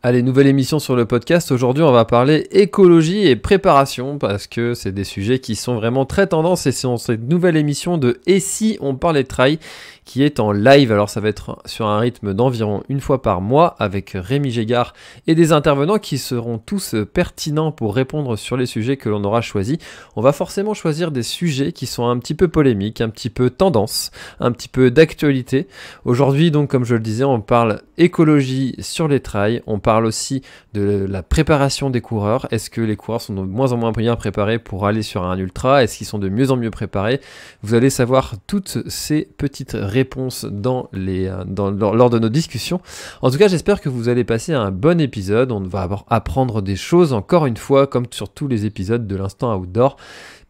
Allez, nouvelle émission sur le podcast. Aujourd'hui, on va parler écologie et préparation parce que c'est des sujets qui sont vraiment très tendance et c'est dans cette nouvelle émission de Et si on parlait de trail qui est en live. Alors, ça va être sur un rythme d'environ une fois par mois avec Rémi Gégard et des intervenants qui seront tous pertinents pour répondre sur les sujets que l'on aura choisis. On va forcément choisir des sujets qui sont un petit peu polémiques, un petit peu tendance, un petit peu d'actualité. Aujourd'hui, donc, comme je le disais, on parle écologie sur les trails, on parle aussi de la préparation des coureurs. Est-ce que les coureurs sont de moins en moins bien préparés pour aller sur un ultra? Est-ce qu'ils sont de mieux en mieux préparés? Vous allez savoir toutes ces petites réponses lors de nos discussions. En tout cas, j'espère que vous allez passer un bon épisode. On va apprendre des choses, encore une fois, comme sur tous les épisodes de l'Instant Outdoor.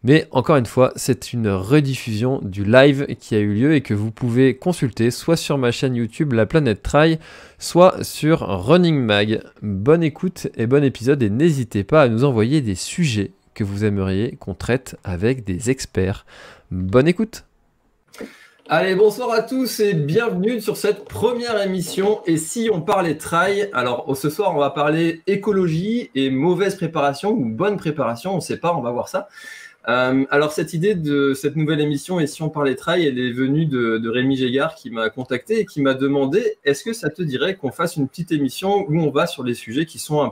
Mais encore une fois, c'est une rediffusion du live qui a eu lieu et que vous pouvez consulter soit sur ma chaîne YouTube La Planète Trail, soit sur Running Mag. Bonne écoute et bon épisode et n'hésitez pas à nous envoyer des sujets que vous aimeriez qu'on traite avec des experts. Bonne écoute! Allez, bonsoir à tous et bienvenue sur cette première émission. Et si on parlait trail, alors ce soir on va parler écologie et mauvaise préparation ou bonne préparation, on ne sait pas, on va voir ça. Alors cette idée de cette nouvelle émission et si on parlait trail, elle est venue de Rémi Gégard qui m'a contacté et qui m'a demandé est-ce que ça te dirait qu'on fasse une petite émission où on va sur des sujets qui sont un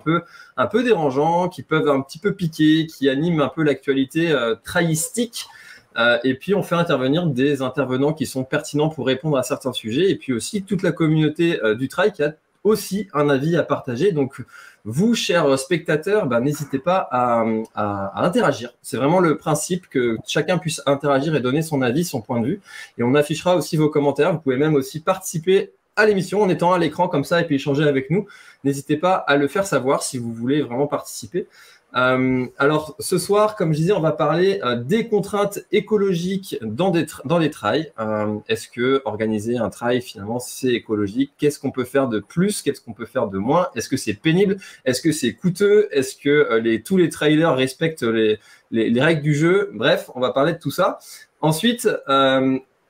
peu dérangeants, qui peuvent un petit peu piquer, qui animent un peu l'actualité trailistique. Et puis on fait intervenir des intervenants qui sont pertinents pour répondre à certains sujets et puis aussi toute la communauté du trail qui a aussi un avis à partager. Donc vous, chers spectateurs, n'hésitez pas à interagir. C'est vraiment le principe que chacun puisse interagir et donner son avis, son point de vue. Et on affichera aussi vos commentaires. Vous pouvez même aussi participer à l'émission en étant à l'écran comme ça et puis échanger avec nous. N'hésitez pas à le faire savoir si vous voulez vraiment participer. Alors ce soir, comme je disais, on va parler des contraintes écologiques dans les trails. Est-ce que organiser un trail finalement c'est écologique? Qu'est-ce qu'on peut faire de plus? Qu'est-ce qu'on peut faire de moins? Est-ce que c'est pénible? Est-ce que c'est coûteux? Est-ce que tous les trailers respectent les règles du jeu? Bref, on va parler de tout ça. Ensuite,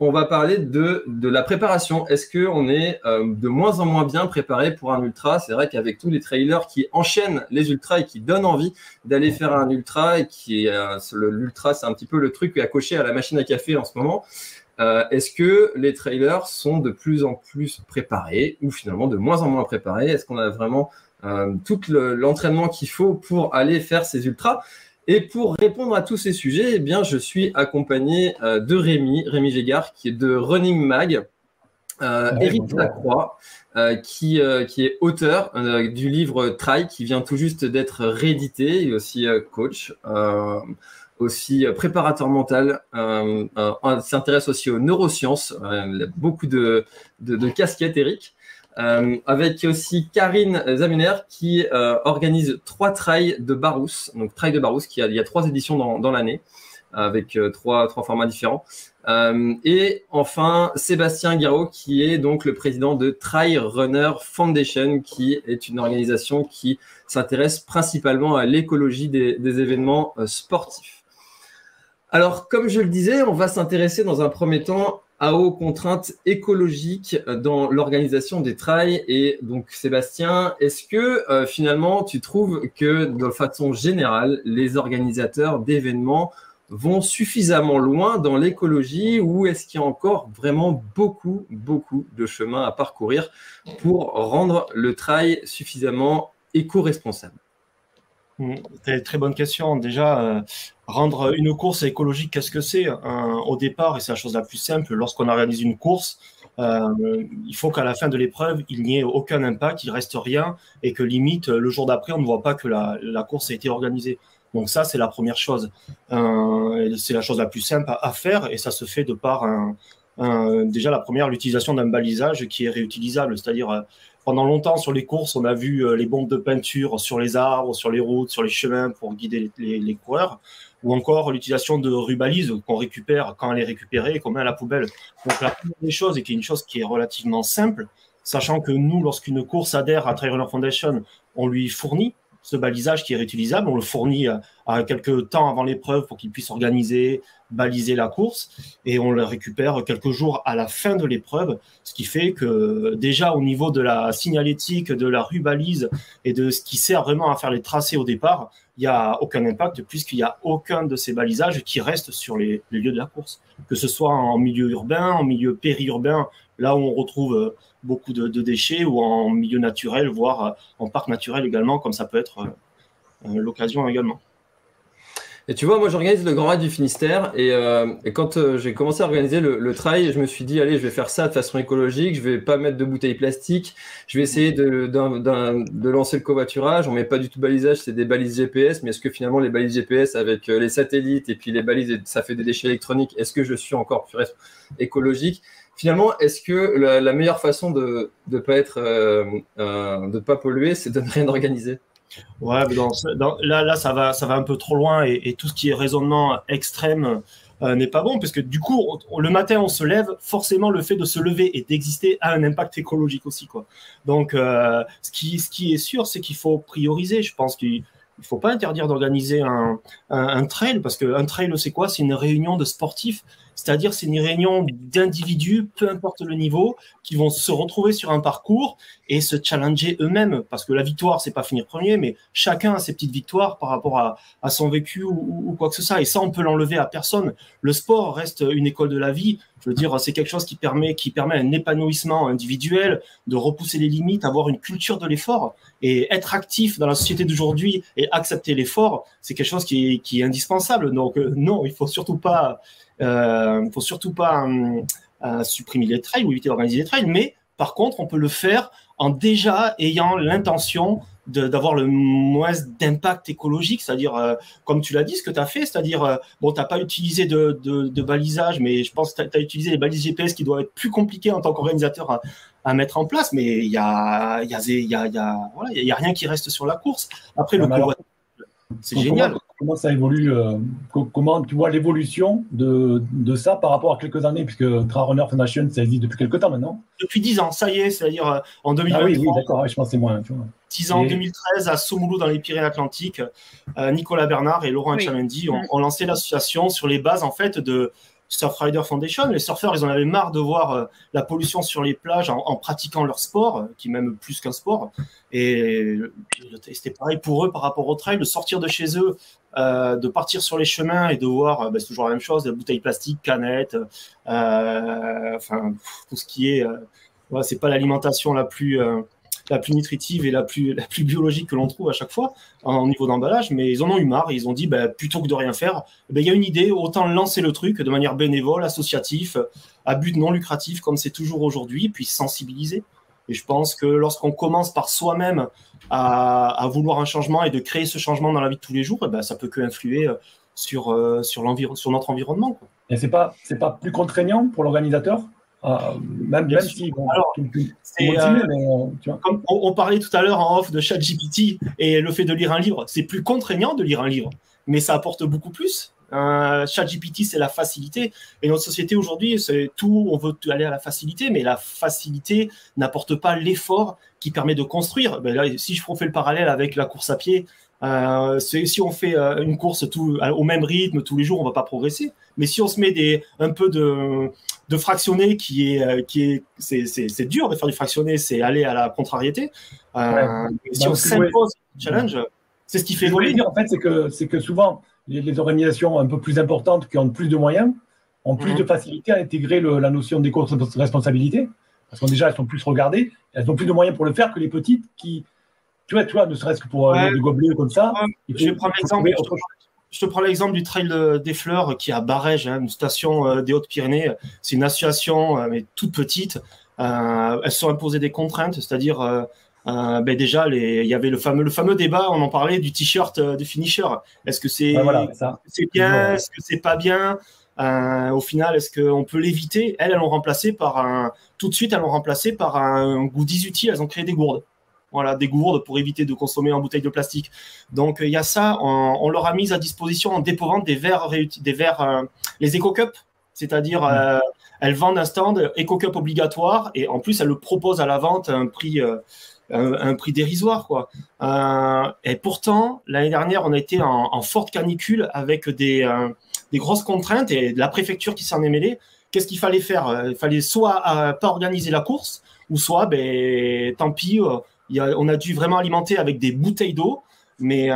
on va parler de la préparation. Est-ce qu'on est de moins en moins bien préparé pour un ultra? C'est vrai qu'avec tous les trailers qui enchaînent les ultras et qui donnent envie d'aller faire un ultra, et l'ultra, c'est un petit peu le truc à cocher à la machine à café en ce moment. Est-ce que les trailers sont de plus en plus préparés ou finalement de moins en moins préparés? Est-ce qu'on a vraiment tout l'entraînement qu'il faut pour aller faire ces ultras? Et pour répondre à tous ces sujets, eh bien, je suis accompagné de Rémi Gégard, qui est de Running Mag, Éric Lacroix, qui est auteur du livre Trail, qui vient tout juste d'être réédité, et aussi coach, aussi préparateur mental, s'intéresse aussi aux neurosciences, il a beaucoup de casquettes, Éric. Avec aussi Karine Zamuner qui organise 3 trails de Barousse. Donc trail de Barousse, il y a 3 éditions dans l'année avec 3 formats différents. Et enfin Sébastien Guiraud qui est donc le président de Trail Runner Foundation, qui est une organisation qui s'intéresse principalement à l'écologie des événements sportifs. Alors comme je le disais, on va s'intéresser dans un premier temps aux contraintes écologiques dans l'organisation des trails. Et donc, Sébastien, est-ce que finalement, tu trouves que de façon générale, les organisateurs d'événements vont suffisamment loin dans l'écologie ou est-ce qu'il y a encore vraiment beaucoup de chemin à parcourir pour rendre le trail suffisamment éco-responsable? C'est une très bonne question. Déjà, rendre une course écologique, qu'est-ce que c'est? Au départ, et c'est la chose la plus simple, lorsqu'on organise une course, il faut qu'à la fin de l'épreuve, il n'y ait aucun impact, il reste rien, et que limite, le jour d'après, on ne voit pas que la course a été organisée. Donc ça, c'est la première chose. C'est la chose la plus simple à faire, et ça se fait de par déjà la première, l'utilisation d'un balisage qui est réutilisable, c'est-à-dire pendant longtemps sur les courses, on a vu les bombes de peinture sur les arbres, sur les routes, sur les chemins pour guider les coureurs, ou encore l'utilisation de rubalises qu'on récupère quand elle est récupérée et qu'on met à la poubelle. Donc la première des choses, et qui est une chose qui est relativement simple, sachant que nous, lorsqu'une course adhère à Trail Runner Foundation, on lui fournit ce balisage qui est réutilisable, on le fournit à quelques temps avant l'épreuve pour qu'il puisse organiser baliser la course, et on le récupère quelques jours à la fin de l'épreuve, ce qui fait que déjà au niveau de la signalétique, de la rubalise et de ce qui sert vraiment à faire les tracés au départ, il n'y a aucun impact puisqu'il n'y a aucun de ces balisages qui reste sur les lieux de la course, que ce soit en milieu urbain, en milieu périurbain, là où on retrouve beaucoup de déchets, ou en milieu naturel, voire en parc naturel également, comme ça peut être l'occasion également. Et tu vois, moi j'organise le Grand Raid du Finistère et quand j'ai commencé à organiser le trail, je me suis dit, allez, je vais faire ça de façon écologique, je vais pas mettre de bouteilles plastiques, je vais essayer de lancer le covoiturage, on met pas du tout de balisage, c'est des balises GPS, mais est-ce que finalement les balises GPS avec les satellites et puis les balises, ça fait des déchets électroniques, est-ce que je suis encore plus écologique? Finalement, est-ce que la meilleure façon de pas polluer, c'est de ne rien organiser? Ouais, mais là, ça va un peu trop loin, et tout ce qui est raisonnement extrême n'est pas bon, parce que du coup, le matin, on se lève, forcément, le fait de se lever et d'exister a un impact écologique aussi, quoi. Donc, ce qui est sûr, c'est qu'il faut prioriser. Je pense qu'il ne faut pas interdire d'organiser un trail, parce qu'un trail, c'est quoi? C'est une réunion de sportifs, c'est-à-dire c'est une réunion d'individus, peu importe le niveau, qui vont se retrouver sur un parcours et se challenger eux-mêmes, parce que la victoire, c'est pas finir premier, mais chacun a ses petites victoires par rapport à son vécu ou quoi que ce soit, et ça, on peut l'enlever à personne. Le sport reste une école de la vie. Je veux dire, c'est quelque chose qui permet un épanouissement individuel, de repousser les limites, avoir une culture de l'effort, et être actif dans la société d'aujourd'hui et accepter l'effort, c'est quelque chose qui est indispensable. Donc non, il faut surtout pas supprimer les trails ou éviter d'organiser les trails, mais par contre, on peut le faire en déjà ayant l'intention d'avoir le moins d'impact écologique, c'est-à-dire, comme tu l'as dit, ce que tu as fait, c'est-à-dire, bon, tu n'as pas utilisé de balisage, mais je pense que tu as utilisé les balises GPS qui doivent être plus compliquées en tant qu'organisateur à mettre en place, mais il y a rien qui reste sur la course. Après, le covoiturage, c'est génial. Comment ça évolue comment tu vois l'évolution de ça par rapport à quelques années, puisque Trarunner Foundation, ça existe depuis quelques temps maintenant? Depuis 10 ans, ça y est, c'est-à-dire en 2023. Ah oui, d'accord, je pense que c'est moins. Tu vois. 10 ans, en 2013, à Somoulou, dans les Pyrénées-Atlantiques, Nicolas Bernard et Laurent Etchamendi ont lancé l'association sur les bases, en fait, de Surfrider Foundation. Les surfeurs, ils en avaient marre de voir la pollution sur les plages en pratiquant leur sport, qui est même plus qu'un sport. Et c'était pareil pour eux par rapport au trail, de sortir de chez eux, de partir sur les chemins et de voir, c'est toujours la même chose, des bouteilles plastiques, canettes, enfin, tout ce qui est... c'est pas l'alimentation la plus nutritive et la plus biologique que l'on trouve à chaque fois au niveau d'emballage, mais ils en ont eu marre et ils ont dit, plutôt que de rien faire, il y a une idée, autant lancer le truc de manière bénévole, associatif, à but non lucratif, comme c'est toujours aujourd'hui, puis sensibiliser. Et je pense que lorsqu'on commence par soi-même à vouloir un changement et de créer ce changement dans la vie de tous les jours, ça peut que influer sur notre environnement, quoi. Et c'est pas plus contraignant pour l'organisateur? Même si bon, alors, comme on parlait tout à l'heure en off de ChatGPT et le fait de lire un livre, c'est plus contraignant de lire un livre, mais ça apporte beaucoup plus. ChatGPT, c'est la facilité, et notre société aujourd'hui, c'est tout, on veut aller à la facilité, mais la facilité n'apporte pas l'effort qui permet de construire. Là, si je refais le parallèle avec la course à pied, si on fait une course au même rythme tous les jours, on va pas progresser. Mais si on se met un peu de fractionné, c'est dur de faire du fractionné, c'est aller à la contrariété. Si on s'impose un challenge, c'est ce qui fait évoluer. En fait, c'est que souvent les organisations un peu plus importantes qui ont plus de moyens ont plus de facilité à intégrer la notion d'éco-responsabilité, parce que déjà elles sont plus regardées, elles ont plus de moyens pour le faire que les petites qui, tu vois, ne serait-ce que pour le gobelet comme ça. Je te prends l'exemple du Trail des Fleurs qui est à Barèges, une station des Hautes-Pyrénées. C'est une association mais toute petite. Elles se sont imposées des contraintes, c'est-à-dire déjà il y avait le fameux débat, on en parlait, du t-shirt de finisher. Est-ce que c'est bien, est-ce que c'est pas bien? Au final, est-ce qu'on peut l'éviter? Elles l'ont remplacé tout de suite, elles l'ont remplacé par un goodies utile. Elles ont créé des gourdes. Voilà, des gourdes pour éviter de consommer en bouteille de plastique. Donc, il y a ça. On leur a mis à disposition en dépôt-vente des verres, les Eco-Cup, c'est-à-dire elles vendent un stand Eco-Cup obligatoire et en plus, elles le proposent à la vente à un prix dérisoire, quoi. Et pourtant, l'année dernière, on a été en forte canicule avec des des grosses contraintes et de la préfecture qui s'en est mêlée. Qu'est-ce qu'il fallait faire? Il fallait soit pas organiser la course, ou soit, tant pis, on a dû vraiment alimenter avec des bouteilles d'eau, mais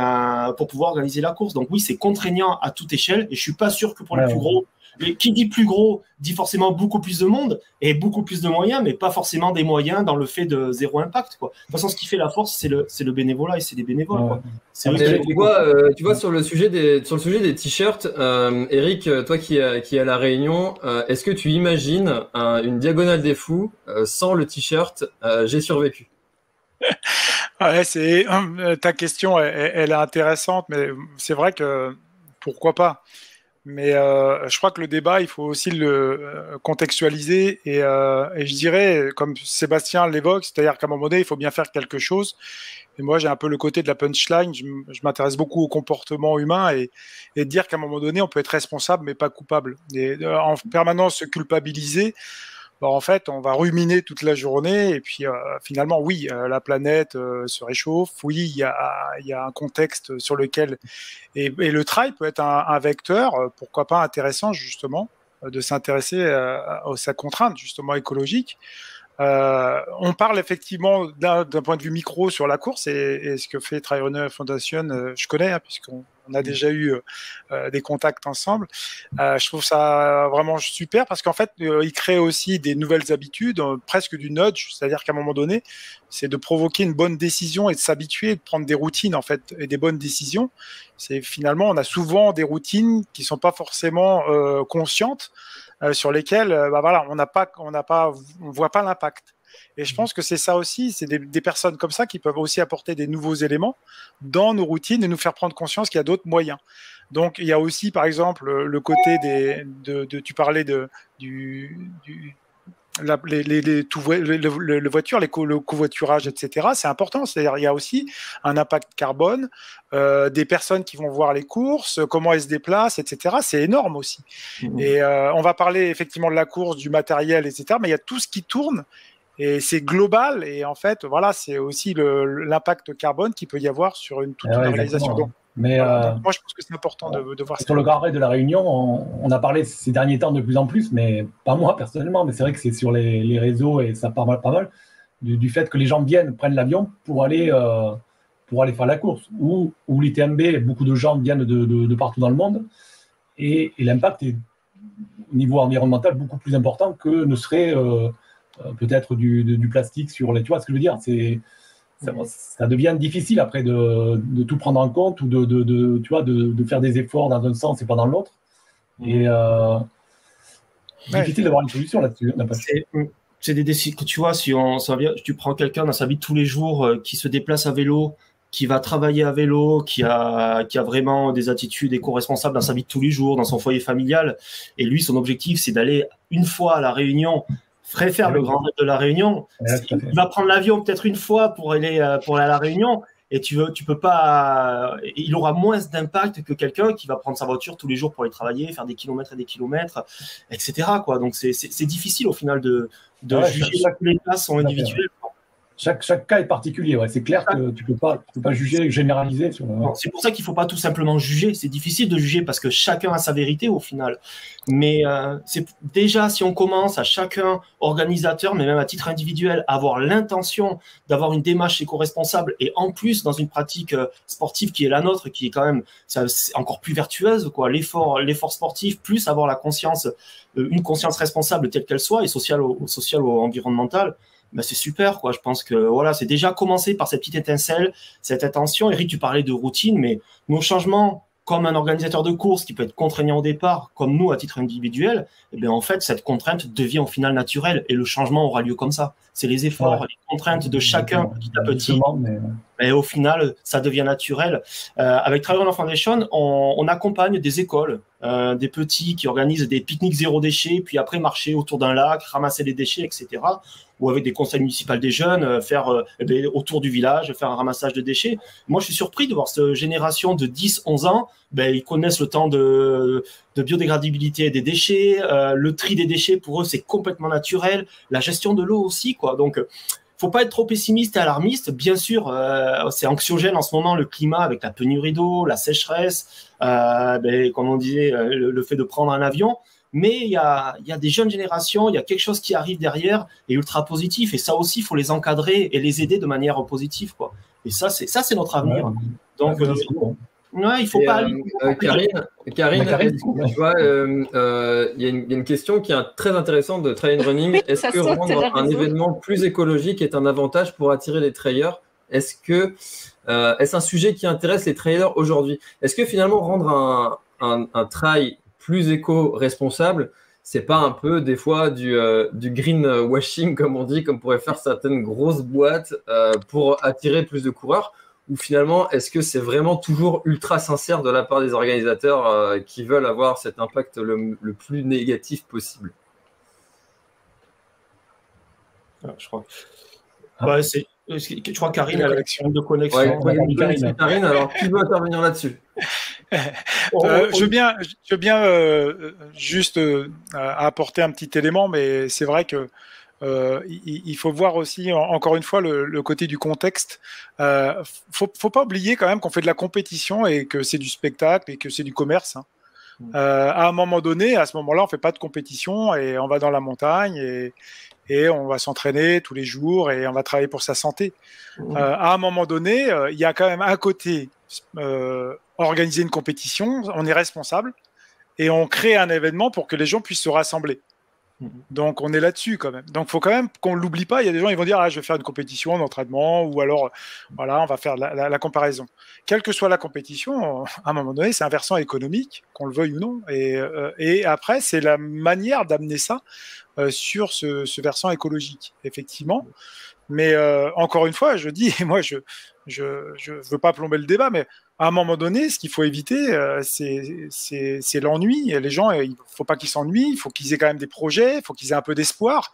pour pouvoir organiser la course. Donc oui, c'est contraignant à toute échelle, et je suis pas sûr que pour les plus gros. Et qui dit plus gros dit forcément beaucoup plus de monde et beaucoup plus de moyens, mais pas forcément des moyens dans le fait de zéro impact, quoi. De toute façon, ce qui fait la force, c'est le bénévolat et c'est les bénévoles, quoi. Tu vois, sur le sujet des t-shirts, Eric, toi qui est à La Réunion, est-ce que tu imagines une diagonale des fous sans le t-shirt j'ai survécu? Ouais, ta question, elle est intéressante, mais c'est vrai que pourquoi pas. Mais je crois que le débat, il faut aussi le contextualiser et je dirais, comme Sébastien l'évoque, c'est-à-dire qu'à un moment donné, il faut bien faire quelque chose. Et moi, j'ai un peu le côté de la punchline. Je m'intéresse beaucoup au comportement humain et dire qu'à un moment donné, on peut être responsable mais pas coupable. Et en permanence se culpabiliser, en fait, on va ruminer toute la journée et puis finalement, oui, la planète se réchauffe. Oui, il y a un contexte sur lequel et le trail peut être un vecteur, pourquoi pas intéressant justement, de s'intéresser à sa contrainte justement écologique. On parle effectivement d'un point de vue micro sur la course et ce que fait Trail Runner Foundation, je connais puisqu'on a déjà eu des contacts ensemble. Je trouve ça vraiment super parce qu'en fait, il crée aussi des nouvelles habitudes, presque du nudge, c'est-à-dire qu'à un moment donné, c'est de provoquer une bonne décision et de s'habituer, de prendre des routines en fait et des bonnes décisions. C'est finalement, on a souvent des routines qui sont pas forcément conscientes. Sur lesquels on voit pas l'impact. Et je pense que c'est ça aussi, c'est des personnes comme ça qui peuvent aussi apporter des nouveaux éléments dans nos routines et nous faire prendre conscience qu'il y a d'autres moyens. Donc il y a aussi par exemple le côté tu parlais les voitures, le covoiturage, etc. C'est important. C'est-à-dire il y a aussi un impact carbone, des personnes qui vont voir les courses, comment elles se déplacent, etc. C'est énorme aussi. Et on va parler effectivement de la course, du matériel, etc. Mais il y a tout ce qui tourne et c'est global. Et en fait, voilà, c'est aussi l'impact carbone qu'il peut y avoir sur toute une organisation. Donc, mais donc, moi, je pense que c'est important de voir ça. Sur le Grand Raid de La Réunion, on a parlé ces derniers temps de plus en plus, mais pas moi personnellement, mais c'est vrai que c'est sur les réseaux et ça parle pas mal du fait que les gens prennent l'avion pour aller faire la course. Ou l'ITMB, beaucoup de gens viennent de partout dans le monde et l'impact est au niveau environnemental beaucoup plus important que ne serait peut-être du plastique sur les. Tu vois ce que je veux dire? Ça devient difficile après de tout prendre en compte ou de faire des efforts dans un sens et pas dans l'autre. Et c'est difficile d'avoir une solution là-dessus. C'est des décisions que tu vois, si tu prends quelqu'un dans sa vie de tous les jours qui se déplace à vélo, qui va travailler à vélo, qui a vraiment des attitudes éco-responsables dans sa vie de tous les jours, dans son foyer familial, et lui, son objectif, c'est d'aller une fois à La Réunion, faire le Grand Raid de La Réunion. Il va prendre l'avion peut-être une fois pour aller à La Réunion et tu peux pas. Il aura moins d'impact que quelqu'un qui va prendre sa voiture tous les jours pour aller travailler, faire des kilomètres et des kilomètres, etc. Quoi. Donc c'est difficile au final de juger que les cas sont individuels. Chaque cas est particulier, c'est clair que tu peux pas juger, généraliser. C'est pour ça qu'il ne faut pas tout simplement juger. C'est difficile de juger parce que chacun a sa vérité au final. Mais c'est déjà, si on commence à chacun, organisateur, mais même à titre individuel, avoir l'intention d'avoir une démarche éco-responsable et en plus dans une pratique sportive qui est la nôtre, qui est quand même encore plus vertueuse, quoi. L'effort sportif, plus avoir la conscience, une conscience responsable telle qu'elle soit et sociale ou environnementale. Ben c'est super, quoi. Je pense que voilà, c'est déjà commencé par cette petite étincelle, cette intention. Eric, tu parlais de routine, mais nos changements, comme un organisateur de course qui peut être contraignant au départ, comme nous à titre individuel, eh bien en fait cette contrainte devient au final naturelle et le changement aura lieu comme ça. C'est les efforts, les contraintes de chacun petit à petit. Et au final, ça devient naturel. Avec Trail Runner Foundation, on accompagne des écoles, des petits qui organisent des pique-niques zéro déchet, puis après marcher autour d'un lac, ramasser les déchets, etc. Ou avec des conseils municipaux des jeunes, faire autour du village, faire un ramassage de déchets. Moi, je suis surpris de voir cette génération de 10-11 ans, ils connaissent le temps de biodégradabilité des déchets, le tri des déchets, pour eux, c'est complètement naturel. La gestion de l'eau aussi, quoi. Donc, faut pas être trop pessimiste et alarmiste. Bien sûr, c'est anxiogène en ce moment, le climat avec la pénurie d'eau, la sécheresse, comme on disait, le fait de prendre un avion. Mais il y a des jeunes générations, il y a quelque chose qui arrive derrière et ultra positif. Et ça aussi, il faut les encadrer et les aider de manière positive, quoi. Et ça, c'est notre avenir. Donc, ouais, il faut pas aller. Karine, tu vois, il y a une question qui est très intéressante de Trail and Running. Est-ce que rendre un événement plus écologique est un avantage pour attirer les trailers? Est-ce un sujet qui intéresse les trailers aujourd'hui? Est-ce que finalement rendre un trail plus éco-responsable, c'est pas un peu des fois du greenwashing, comme on dit, comme pourraient faire certaines grosses boîtes pour attirer plus de coureurs? Ou finalement, est-ce que c'est vraiment toujours ultra sincère de la part des organisateurs qui veulent avoir cet impact le plus négatif possible? Je crois. Je crois que Karine a l'action de connexion. Karine, alors qui veut intervenir là-dessus? Je veux bien juste apporter un petit élément, mais c'est vrai que il faut voir aussi, encore une fois, le côté du contexte. Faut pas oublier quand même qu'on fait de la compétition et que c'est du spectacle et que c'est du commerce. Hein. À un moment donné, à ce moment-là, on fait pas de compétition et on va dans la montagne et on va s'entraîner tous les jours et on va travailler pour sa santé. À un moment donné, il y a quand même un côté organiser une compétition, on est responsable et on crée un événement pour que les gens puissent se rassembler. Donc on est là-dessus quand même. Donc il faut quand même qu'on ne l'oublie pas. Il y a des gens qui vont dire je vais faire une compétition d'entraînement ou alors voilà, on va faire la comparaison. Quelle que soit la compétition, à un moment donné, c'est un versant économique, qu'on le veuille ou non. Et après, c'est la manière d'amener ça sur ce versant écologique, effectivement. Mais encore une fois, je dis, moi je veux pas plomber le débat, mais à un moment donné, ce qu'il faut éviter, c'est l'ennui. Les gens, il faut pas qu'ils s'ennuient, il faut qu'ils aient quand même des projets, il faut qu'ils aient un peu d'espoir.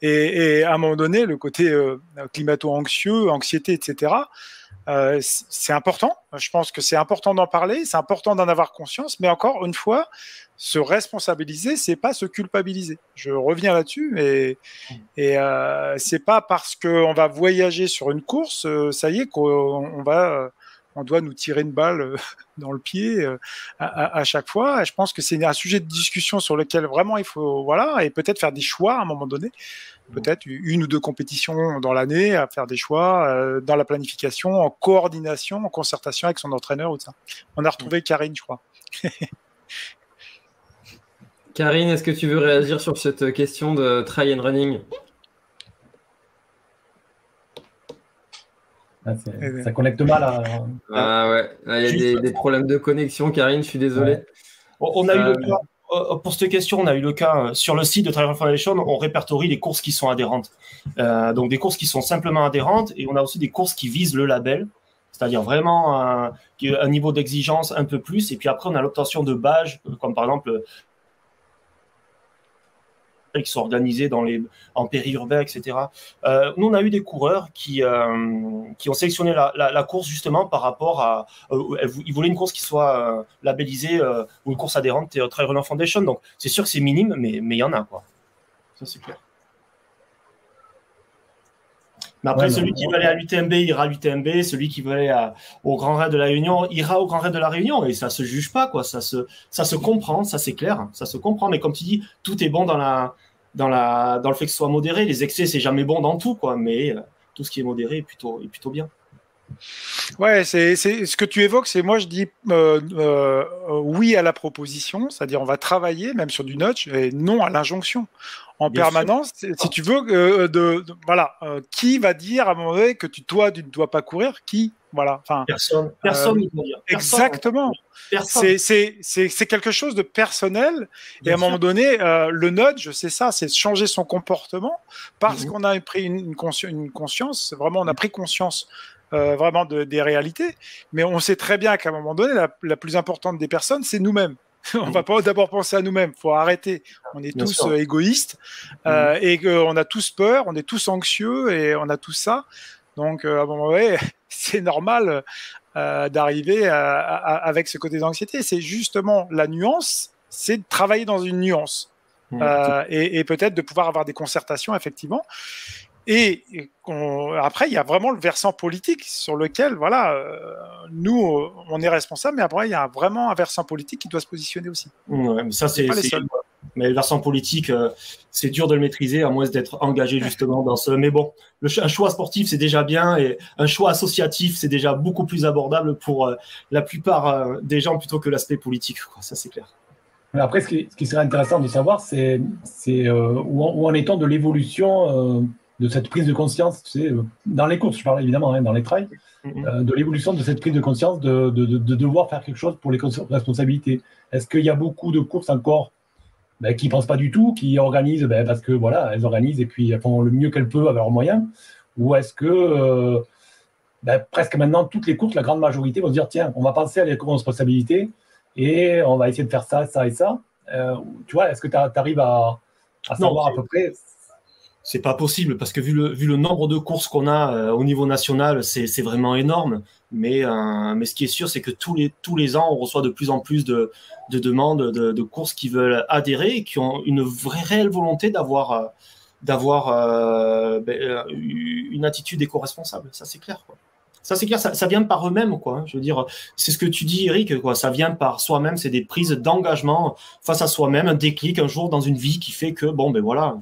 Et à un moment donné, le côté climato-anxieux, anxiété, etc., c'est important. Je pense que c'est important d'en parler, c'est important d'en avoir conscience, mais encore une fois, se responsabiliser, c'est pas se culpabiliser. Je reviens là-dessus, et c'est pas parce qu'on va voyager sur une course, ça y est, on doit nous tirer une balle dans le pied à chaque fois. Et je pense que c'est un sujet de discussion sur lequel vraiment il faut, voilà, et peut-être faire des choix à un moment donné. Peut-être une ou deux compétitions dans l'année, à faire des choix dans la planification, en coordination, en concertation avec son entraîneur ou ça. On a retrouvé Karine, je crois. Karine, est-ce que tu veux réagir sur cette question de Trail and Running? Ça connecte mal. Ah ouais, il y a des problèmes de connexion, Karine, je suis désolé. Ouais. On a eu le cas. Pour cette question, on a eu le cas sur le site de Trail Run Foundation, on répertorie les courses qui sont adhérentes. Donc des courses qui sont simplement adhérentes, et on a aussi des courses qui visent le label, c'est-à-dire vraiment un niveau d'exigence un peu plus. Et puis après, on a l'obtention de badges, comme par exemple qui sont organisés en périurbain, etc. Nous, on a eu des coureurs qui ont sélectionné la course justement par rapport à... ils voulaient une course qui soit labellisée ou une course adhérente Trail Run Foundation. Donc, c'est sûr que c'est minime, mais il y en a, quoi. Ça, c'est clair. Mais après, celui qui veut aller à l'UTMB, ira à l'UTMB. Celui qui veut aller au Grand Raid de la Réunion, ira au Grand Raid de la Réunion. Et ça se juge pas, quoi. Ça se comprend, ça c'est clair. Ça se comprend. Mais comme tu dis, tout est bon dans le fait que ce soit modéré. Les excès, c'est jamais bon dans tout, quoi. Mais tout ce qui est modéré est plutôt bien. Ouais, c'est ce que tu évoques, c'est moi je dis oui à la proposition, c'est-à-dire on va travailler même sur du nudge et non à l'injonction en bien permanence. Si tu veux, voilà, qui va dire à un moment donné que tu ne dois pas courir? Qui? Voilà. Enfin, personne ne peut dire. Exactement. C'est quelque chose de personnel. Bien et à un moment donné, le nudge, c'est ça, c'est changer son comportement parce qu'on a pris une conscience. Vraiment, on a pris conscience. Vraiment des réalités, mais on sait très bien qu'à un moment donné, la plus importante des personnes, c'est nous-mêmes. On va pas d'abord penser à nous-mêmes, faut arrêter. On est tous égoïstes et on a tous peur, on est tous anxieux et on a tout ça. Donc à un moment donné, c'est normal d'arriver avec ce côté d'anxiété. C'est justement la nuance, c'est de travailler dans une nuance et peut-être de pouvoir avoir des concertations effectivement. Après, il y a vraiment le versant politique sur lequel, voilà, nous, on est responsable, mais après, il y a vraiment un versant politique qui doit se positionner aussi. Ouais, mais ça, c'est mais le versant politique, c'est dur de le maîtriser, à moins d'être engagé justement dans ce. Mais bon, un choix sportif, c'est déjà bien, et un choix associatif, c'est déjà beaucoup plus abordable pour la plupart des gens plutôt que l'aspect politique, quoi. Ça, c'est clair. Après, ce qui serait intéressant de savoir, c'est où en est-on de l'évolution de cette prise de conscience, tu sais, dans les courses, je parle évidemment, hein, dans les trails, de l'évolution de cette prise de conscience de devoir faire quelque chose pour les responsabilités. Est-ce qu'il y a beaucoup de courses encore qui ne pensent pas du tout, qui organisent parce que voilà, elles organisent et puis elles font le mieux qu'elles peuvent avec leurs moyens, ou est-ce que presque maintenant toutes les courses, la grande majorité vont se dire tiens, on va penser à l'éco-responsabilité et on va essayer de faire ça, ça et ça. Tu vois, est-ce que tu arrives à savoir à peu près? C'est pas possible parce que vu le nombre de courses qu'on a au niveau national, c'est vraiment énorme. Mais ce qui est sûr, c'est que tous les ans, on reçoit de plus en plus de demandes de courses qui veulent adhérer et qui ont une vraie réelle volonté d'avoir une attitude éco-responsable. Ça, c'est clair, quoi. Ça, c'est clair, ça vient par eux-mêmes, quoi. Je veux dire, c'est ce que tu dis, Eric, quoi. Ça vient par soi-même, c'est des prises d'engagement face à soi-même, un déclic un jour dans une vie qui fait que, bon, ben voilà.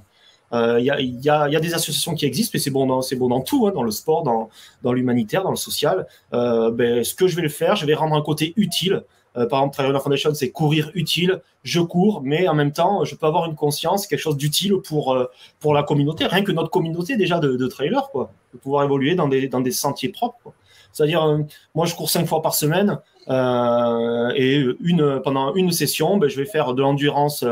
Il y a des associations qui existent, mais c'est bon dans tout, hein, dans le sport, dans l'humanitaire, dans le social. Ce que je vais le faire, je vais rendre un côté utile. Par exemple, Trail Runner Foundation, c'est courir utile. Je cours, mais en même temps, je peux avoir une conscience, quelque chose d'utile pour la communauté. Rien que notre communauté déjà de trailers, quoi, de pouvoir évoluer dans des sentiers propres, quoi. C'est-à-dire, moi, je cours 5 fois par semaine et pendant une session, je vais faire de l'endurance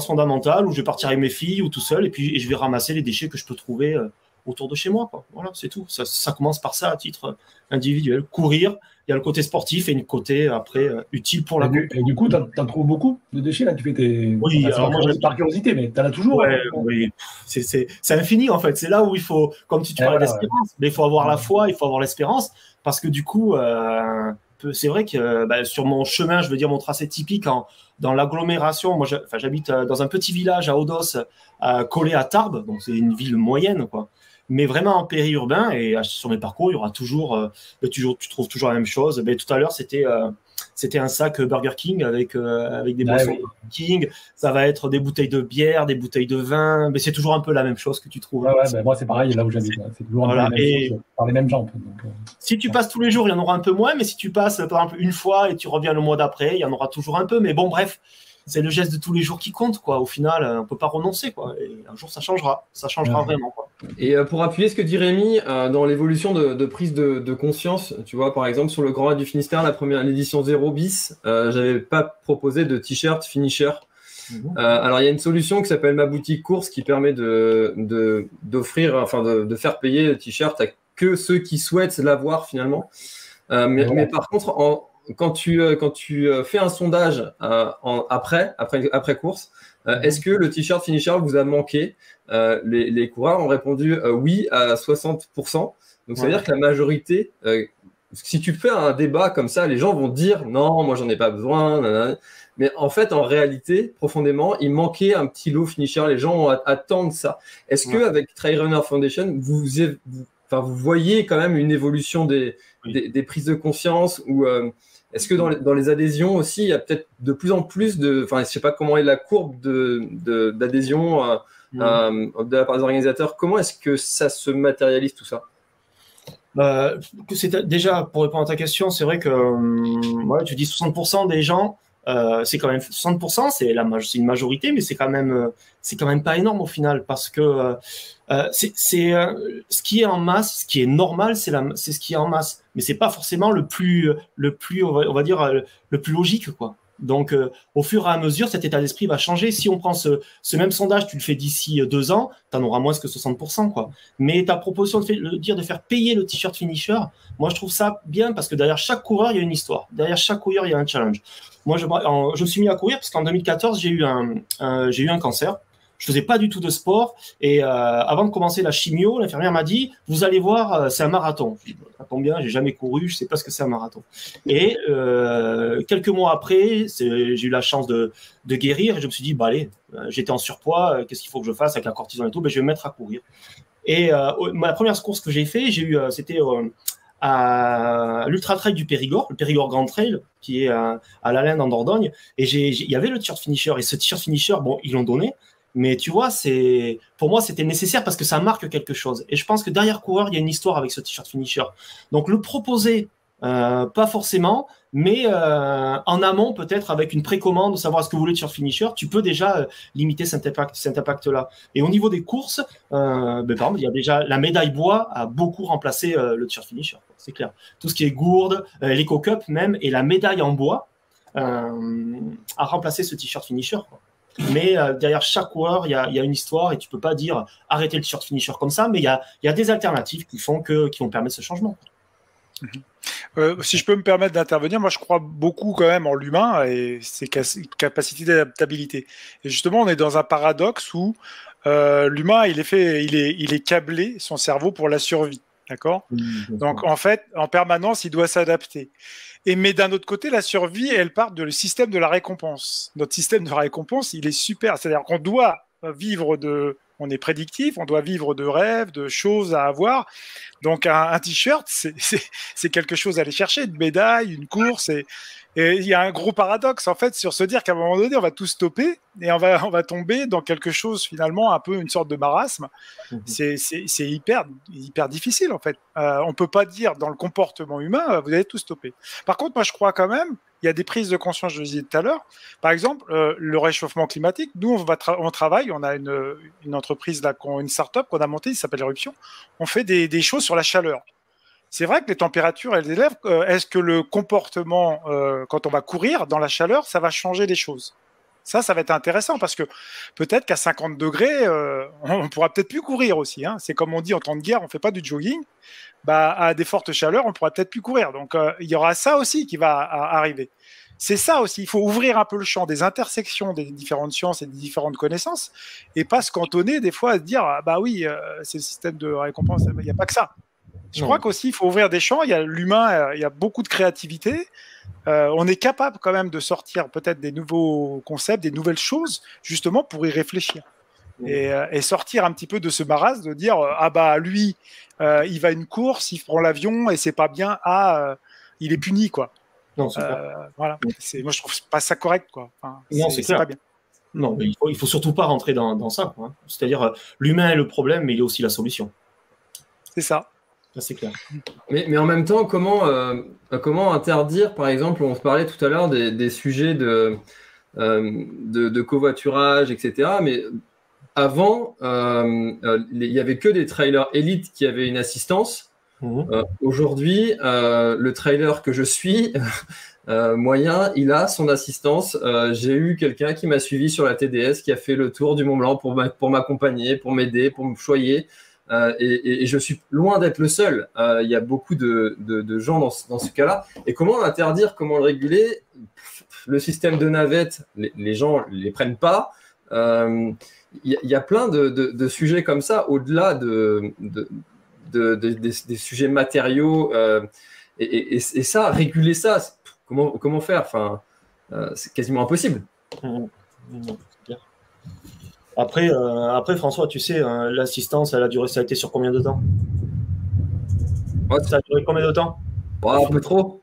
fondamentale où je vais partir avec mes filles ou tout seul et je vais ramasser les déchets que je peux trouver autour de chez moi, quoi. Voilà, c'est tout. Ça commence par ça à titre individuel. Courir, il y a le côté sportif et le côté après utile pour la communauté. Et du coup, tu en trouves beaucoup de déchets là? Tu fais tes. Oui, alors moi, par curiosité, mais tu en as toujours. Ouais, oui. C'est infini en fait. C'est là où il faut, comme tu parlais d'espérance, mais il faut avoir la foi, il faut avoir l'espérance parce que du coup, c'est vrai que sur mon chemin, je veux dire mon tracé typique dans l'agglomération, moi j'habite dans un petit village à Odos, collé à Tarbes, donc c'est une ville moyenne, quoi. Mais vraiment en périurbain, et sur mes parcours, il y aura toujours, tu trouves toujours la même chose. Tout à l'heure, c'était un sac Burger King avec des boissons King. Ça va être des bouteilles de bière, des bouteilles de vin, mais c'est toujours un peu la même chose que tu trouves. Moi c'est pareil, là où j'habite, c'est toujours un peu la même chose, par les mêmes gens. Donc, si tu passes tous les jours, il y en aura un peu moins, mais si tu passes par exemple une fois et tu reviens le mois d'après, il y en aura toujours un peu. Mais bon, bref, c'est le geste de tous les jours qui compte, quoi. Au final, on peut pas renoncer, quoi. Et un jour, ça changera vraiment, quoi. Et pour appuyer ce que dit Rémi, dans l'évolution de prise de conscience, tu vois, par exemple, sur le Grand Raid du Finistère, l'édition 0 bis, j'avais pas proposé de t-shirt finisher. Alors, il y a une solution qui s'appelle Ma Boutique Course qui permet d'offrir, enfin, de faire payer le t-shirt à que ceux qui souhaitent l'avoir finalement. Mais par contre, quand tu fais un sondage après course, est-ce que le t-shirt finisher vous a manqué? Les coureurs ont répondu oui à 60%. Donc ça veut dire que la majorité, si tu fais un débat comme ça, les gens vont dire non, moi j'en ai pas besoin. Nanana. Mais en fait, en réalité, profondément, il manquait un petit lot finisher. Les gens attendent ça. Est-ce que avec Trail Runner Foundation, vous voyez quand même une évolution des prises de conscience ou est-ce que dans les adhésions aussi, il y a peut-être de plus en plus je sais pas comment est la courbe d'adhésion de la part des organisateurs. Comment est-ce que ça se matérialise tout ça? Déjà, pour répondre à ta question, c'est vrai que tu dis 60% des gens, c'est quand même 60%, c'est une majorité, mais c'est quand même pas énorme au final parce que ce qui est en masse, ce qui est normal, c'est ce qui est en masse, mais c'est pas forcément le plus on va dire le plus logique, quoi. Donc, au fur et à mesure, cet état d'esprit va changer. Si on prend ce même sondage, tu le fais d'ici 2 ans, tu en auras moins que 60%, quoi. Mais ta proposition de faire payer le t-shirt finisher, moi, je trouve ça bien parce que derrière chaque coureur, il y a une histoire. Derrière chaque coureur, il y a un challenge. Moi, je me suis mis à courir parce qu'en 2014, j'ai eu un cancer. Je faisais pas du tout de sport et avant de commencer la chimio, l'infirmière m'a dit vous allez voir, c'est un marathon. Je dis, ça tombe bien, j'ai jamais couru, je sais pas ce que c'est un marathon. Et quelques mois après, j'ai eu la chance de guérir et je me suis dit allez, j'étais en surpoids, qu'est-ce qu'il faut que je fasse avec la cortisone et tout, je vais me mettre à courir. Et ma première course que j'ai fait, c'était à l'Ultra Trail du Périgord, le Périgord Grand Trail, qui est à l'Allen en Dordogne. Et il y avait le t-shirt finisher. Et ce t-shirt finisher, bon, ils l'ont donné. Mais tu vois, pour moi, c'était nécessaire parce que ça marque quelque chose. Et je pense que derrière coureur, il y a une histoire avec ce t-shirt finisher. Donc, le proposer, pas forcément, mais en amont, peut-être avec une précommande, savoir ce que vous voulez de t-shirt finisher, tu peux déjà limiter cet impact-là. Et au niveau des courses, par exemple, il y a déjà la médaille bois a beaucoup remplacé le t-shirt finisher. C'est clair. Tout ce qui est gourde, l'éco-cup même, et la médaille en bois a remplacé ce t-shirt finisher, quoi. Mais derrière chaque coureur, il y a une histoire et tu peux pas dire arrêter le t-shirt finisher comme ça, mais il y a des alternatives qui vont permettre ce changement. Si je peux me permettre d'intervenir, moi je crois beaucoup quand même en l'humain et ses capacités d'adaptabilité. Et justement, on est dans un paradoxe où l'humain, il est câblé, son cerveau, pour la survie. D'accord ? Donc en fait, en permanence, il doit s'adapter. Mais d'un autre côté, la survie, elle part du système de la récompense. Notre système de la récompense, il est super. C'est-à-dire qu'on doit vivre on est prédictif, on doit vivre de rêves, de choses à avoir. Donc un t-shirt, c'est quelque chose à aller chercher, une médaille, une course. Et il y a un gros paradoxe, en fait, sur se dire qu'à un moment donné, on va tout stopper et on va tomber dans quelque chose, finalement, un peu une sorte de marasme. C'est hyper difficile, en fait. On ne peut pas dire, dans le comportement humain, vous allez tout stopper. Par contre, moi, je crois quand même, il y a des prises de conscience, je le disais tout à l'heure. Par exemple, le réchauffement climatique, nous, on travaille, on a une entreprise, là, une start-up qu'on a montée, qui s'appelle Éruption. On fait des choses sur la chaleur. C'est vrai que les températures, elles élèvent. Est-ce que le comportement, quand on va courir dans la chaleur, ça va changer les choses ? Ça va être intéressant parce que peut-être qu'à 50 degrés, on pourra peut-être plus courir aussi. Hein. C'est comme on dit en temps de guerre, on ne fait pas du jogging. À des fortes chaleurs, on pourra peut-être plus courir. Donc, il y aura ça aussi qui va arriver. C'est ça aussi. Il faut ouvrir un peu le champ des intersections des différentes sciences et des différentes connaissances et pas se cantonner des fois à se dire oui, c'est le système de récompense. Il n'y a pas que ça. Je crois qu'aussi, il faut ouvrir des champs. Il y a l'humain, il y a beaucoup de créativité. On est capable quand même de sortir peut-être des nouveaux concepts, des nouvelles choses, justement pour y réfléchir. Et sortir un petit peu de ce marasme, de dire lui, il va à une course, il prend l'avion et c'est pas bien, il est puni, quoi. Non, c'est voilà. Moi, je trouve pas ça correct, quoi. Enfin, non, c'est pas bien. Non, mais il faut surtout pas rentrer dans ça, quoi. C'est-à-dire, l'humain est le problème, mais il est aussi la solution. C'est ça. C'est clair. Mais en même temps, comment interdire, par exemple, on se parlait tout à l'heure des sujets de covoiturage, etc. Mais avant, il n'y avait que des trailers élites qui avaient une assistance. Aujourd'hui, le trailer que je suis, moyen, il a son assistance. J'ai eu quelqu'un qui m'a suivi sur la TDS, qui a fait le tour du Mont Blanc pour m'accompagner, pour m'aider, pour me choyer. Et je suis loin d'être le seul. Il y a beaucoup de gens dans ce cas-là. Et comment l'interdire, comment le réguler ? Le système de navette, les gens ne les prennent pas. Il y a plein de sujets comme ça, au-delà des sujets matériaux. Et ça, réguler ça, comment faire ? Enfin, c'est quasiment impossible. Après, François, tu sais, l'assistance, ça a été sur combien de temps ? Ça a duré combien de temps ? Un peu trop.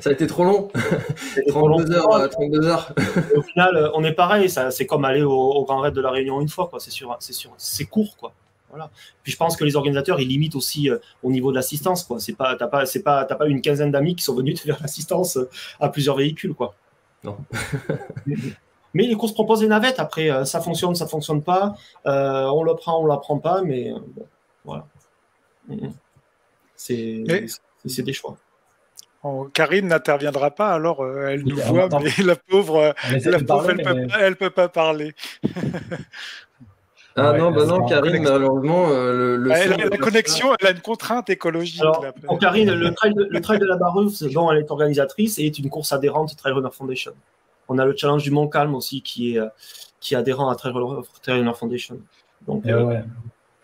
Ça a été trop long. 32 heures. Au final, on est pareil. C'est comme aller au Grand Raid de la Réunion une fois, quoi. C'est court, quoi. Voilà. Puis je pense que les organisateurs, ils limitent aussi au niveau de l'assistance, quoi. T'as pas une quinzaine d'amis qui sont venus te faire l'assistance à plusieurs véhicules, quoi. Non. Mais les courses proposent des navettes. Après, ça fonctionne pas. On le prend, on la prend pas. Mais bon, voilà. C'est des choix. Karine n'interviendra pas, alors elle nous voit, mais la pauvre, elle peut pas parler. Non, Karine, malheureusement, la connexion, elle a une contrainte écologique. Alors, pour Karine, le trail de la Bareuse, dont elle est organisatrice, est une course adhérente Trail Runner Foundation. On a le challenge du Mont Calme aussi qui est adhérent à Trail Runner Foundation. Donc,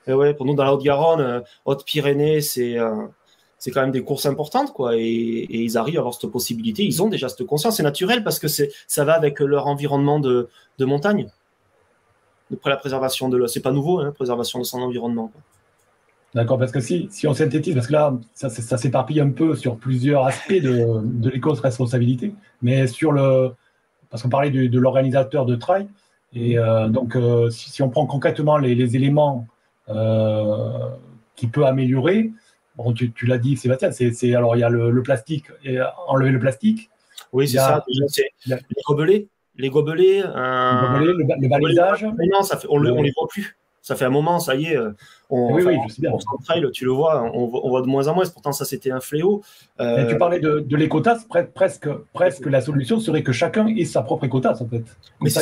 pour nous, dans la Haute-Garonne, Haute-Pyrénées, c'est quand même des courses importantes, quoi. Et ils arrivent à avoir cette possibilité. Ils ont déjà cette conscience. C'est naturel parce que ça va avec leur environnement de montagne. la préservation de l'eau. C'est pas nouveau, hein, préservation de son environnement, quoi. D'accord, parce que si on synthétise, parce que là, ça s'éparpille un peu sur plusieurs aspects de l'éco-responsabilité, mais parce qu'on parlait de l'organisateur de trail, et donc si on prend concrètement les éléments qui peut améliorer, bon, tu l'as dit, Sébastien, alors il y a le plastique, et enlever le plastique. Oui, c'est ça. Déjà, c'est les gobelets. Le balisage. Mais non, on les voit plus. Ça fait un moment, ça y est. Oui, je sais bien. Trail, tu le vois, on voit de moins en moins. Pourtant, ça, c'était un fléau. Tu parlais de l'écotasse. Presque la solution serait que chacun ait sa propre écotasse, en fait. Mais c'est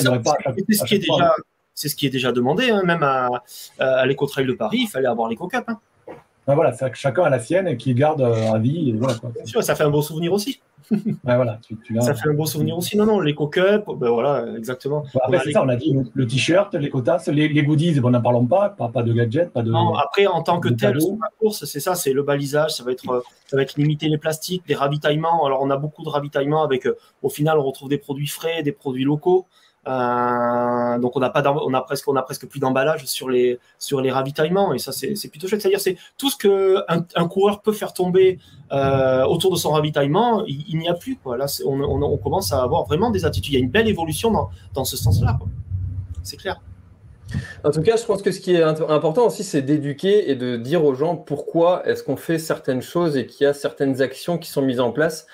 ce qui est déjà demandé, hein, même à l'éco-trail de Paris, il fallait avoir l'éco-cup. Hein. Ben voilà, c'est que chacun a la sienne et qu'il garde à vie. Et voilà, quoi. Bien sûr, ça fait un beau souvenir aussi. Ouais, voilà, ça fait un beau souvenir aussi. Non, l'éco-cup, ben voilà, exactement. Bon, après, c'est ça, on a dit le t-shirt, l'éco-tasse, les goodies, bon, n'en parlons pas de gadgets, pas de. Non, après, en tant que tel, sur la course, c'est ça, c'est le balisage, ça va être limiter les plastiques, les ravitaillements. Alors, on a beaucoup de ravitaillements avec, au final, on retrouve des produits frais, des produits locaux. Donc on a presque plus d'emballage sur les ravitaillements, et ça c'est plutôt chouette. C'est-à-dire c'est tout ce que un coureur peut faire tomber autour de son ravitaillement, il n'y a plus, quoi. Là on commence à avoir vraiment des attitudes. Il y a une belle évolution dans ce sens-là, quoi. C'est clair. En tout cas, je pense que ce qui est important aussi, c'est d'éduquer et de dire aux gens pourquoi est-ce qu'on fait certaines choses et qu'il y a certaines actions qui sont mises en place.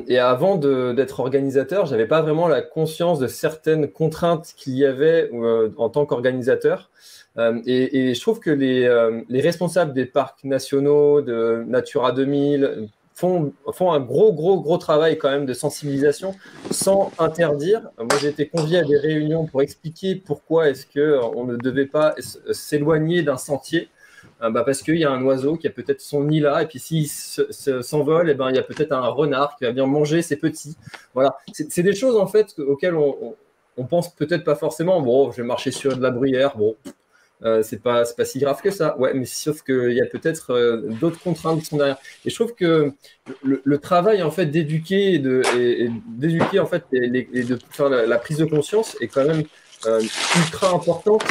Et avant d'être organisateur, j'avais pas vraiment la conscience de certaines contraintes qu'il y avait en tant qu'organisateur. Et je trouve que les responsables des parcs nationaux, de Natura 2000, font un gros travail quand même de sensibilisation sans interdire. Moi, j'ai été convié à des réunions pour expliquer pourquoi est-ce qu'on ne devait pas s'éloigner d'un sentier. Parce qu'il y a un oiseau qui a peut-être son nid là, et puis s'il s'envole, et il y a peut-être un renard qui va bien manger ses petits. Voilà, c'est des choses en fait auxquelles on pense peut-être pas forcément. Bon, je vais marcher sur de la bruyère, bon, c'est pas si grave que ça. Ouais, mais sauf qu'il y a peut-être d'autres contraintes qui sont derrière. Et je trouve que le travail en fait d'éduquer et d'éduquer en fait et de faire la prise de conscience est quand même ultra importante,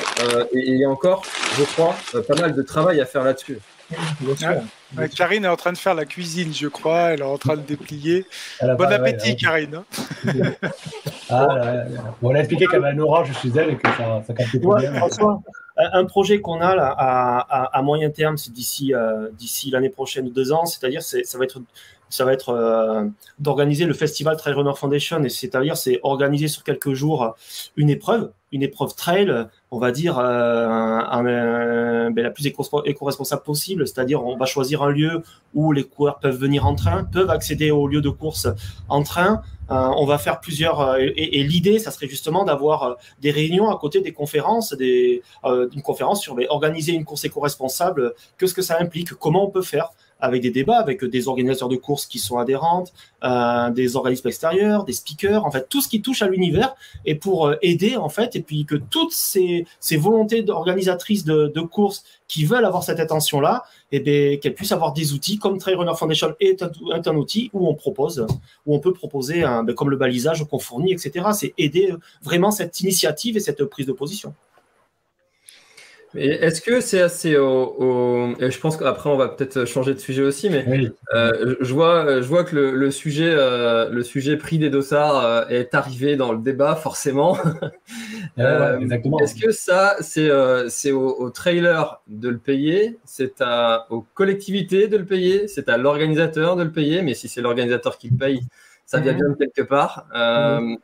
et il y a encore, je crois, pas mal de travail à faire là-dessus. Karine est en train de faire la cuisine, je crois. Elle est en train de déplier. Bon appétit, Karine. On a expliqué qu'elle avait un orage chez elle et que ça captait bien. François, un projet qu'on a là à moyen terme, c'est d'ici l'année prochaine ou 2 ans, c'est-à-dire ça va être d'organiser le festival Trail Runner Foundation, et c'est-à-dire c'est organiser sur quelques jours une épreuve trail, on va dire la plus éco-responsable possible, c'est-à-dire on va choisir un lieu où les coureurs peuvent venir en train, peuvent accéder au lieu de course en train. On va faire plusieurs et l'idée, ça serait justement d'avoir des réunions à côté des conférences, une conférence sur organiser une course éco-responsable, qu'est-ce que ça implique, comment on peut faire, avec des débats, avec des organisateurs de courses qui sont adhérentes, des organismes extérieurs, des speakers, en fait, tout ce qui touche à l'univers, et pour aider, en fait, et puis que toutes ces volontés organisatrices de courses qui veulent avoir cette attention-là, qu'elles puissent avoir des outils, comme Trail Runner Foundation est un outil où on peut proposer, comme le balisage qu'on fournit, etc. C'est aider vraiment cette initiative et cette prise de position. Mais est-ce que c'est assez je pense qu'après on va peut-être changer de sujet aussi, mais oui. Je vois que le sujet prix des dossards est arrivé dans le débat forcément. Exactement. Est-ce que ça c'est au trailer de le payer, c'est aux collectivités de le payer, c'est à l'organisateur de le payer, mais si c'est l'organisateur qui le paye, ça vient bien de quelque part.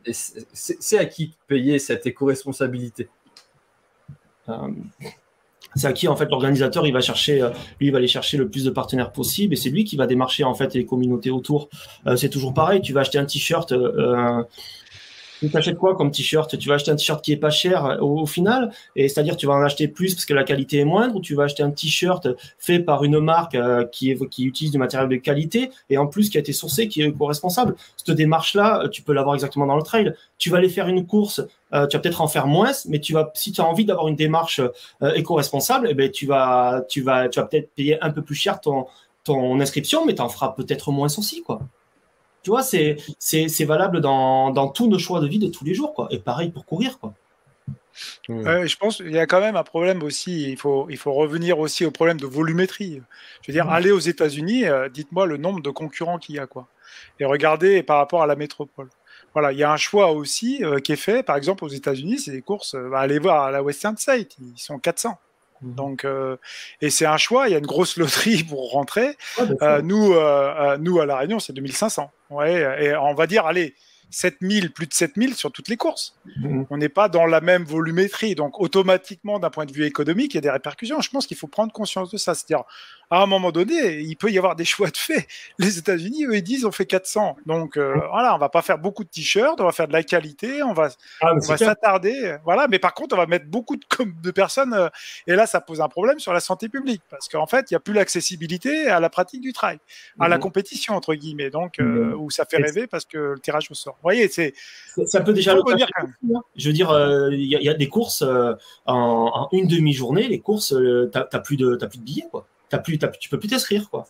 Et c'est à qui de payer cette éco-responsabilité? C'est à qui en fait l'organisateur il va aller chercher le plus de partenaires possible, et c'est lui qui va démarcher en fait les communautés autour. C'est toujours pareil, tu vas acheter un t-shirt, tu t'achètes quoi comme t-shirt? Tu vas acheter un t-shirt qui est pas cher au final, et c'est-à-dire tu vas en acheter plus parce que la qualité est moindre, ou tu vas acheter un t-shirt fait par une marque qui utilise du matériel de qualité et en plus qui a été sourcé, qui est éco-responsable. Cette démarche-là, tu peux l'avoir exactement dans le trail. Tu vas aller faire une course, tu vas peut-être en faire moins, mais si tu as envie d'avoir une démarche éco-responsable, tu vas peut-être payer un peu plus cher ton inscription, mais tu en feras peut-être moins aussi, quoi. Tu vois, c'est valable dans tous nos choix de vie de tous les jours, quoi. Et pareil pour courir, quoi. Je pense qu'il y a quand même un problème aussi. Il faut revenir aussi au problème de volumétrie. Je veux dire, aller aux États-Unis, dites-moi le nombre de concurrents qu'il y a, quoi. Et regardez par rapport à la métropole. Voilà, il y a un choix aussi qui est fait. Par exemple, aux États-Unis, c'est des courses. Allez voir à la Western State, ils sont 400. Donc, et c'est un choix. Il y a une grosse loterie pour rentrer. Nous, à La Réunion, c'est 2500. Ouais, et on va dire, allez. 7000, plus de 7000 sur toutes les courses. On n'est pas dans la même volumétrie. Donc, automatiquement, d'un point de vue économique, il y a des répercussions. Je pense qu'il faut prendre conscience de ça. C'est-à-dire, à un moment donné, il peut y avoir des choix de fait. Les États-Unis, eux, ils disent on fait 400. Donc, voilà, on va pas faire beaucoup de t-shirts, on va faire de la qualité, on va s'attarder. Voilà, mais par contre, on va mettre beaucoup de personnes. Et là, ça pose un problème sur la santé publique. Parce qu'en fait, il n'y a plus l'accessibilité à la pratique du trail, à la compétition, entre guillemets. Donc, où ça fait rêver parce que le tirage au sort. Vous voyez, c'est un peu déjà le cas. Je veux dire, il y a des courses en une demi-journée. Les courses, t'as plus de billets, quoi. Tu peux plus t'inscrire, quoi.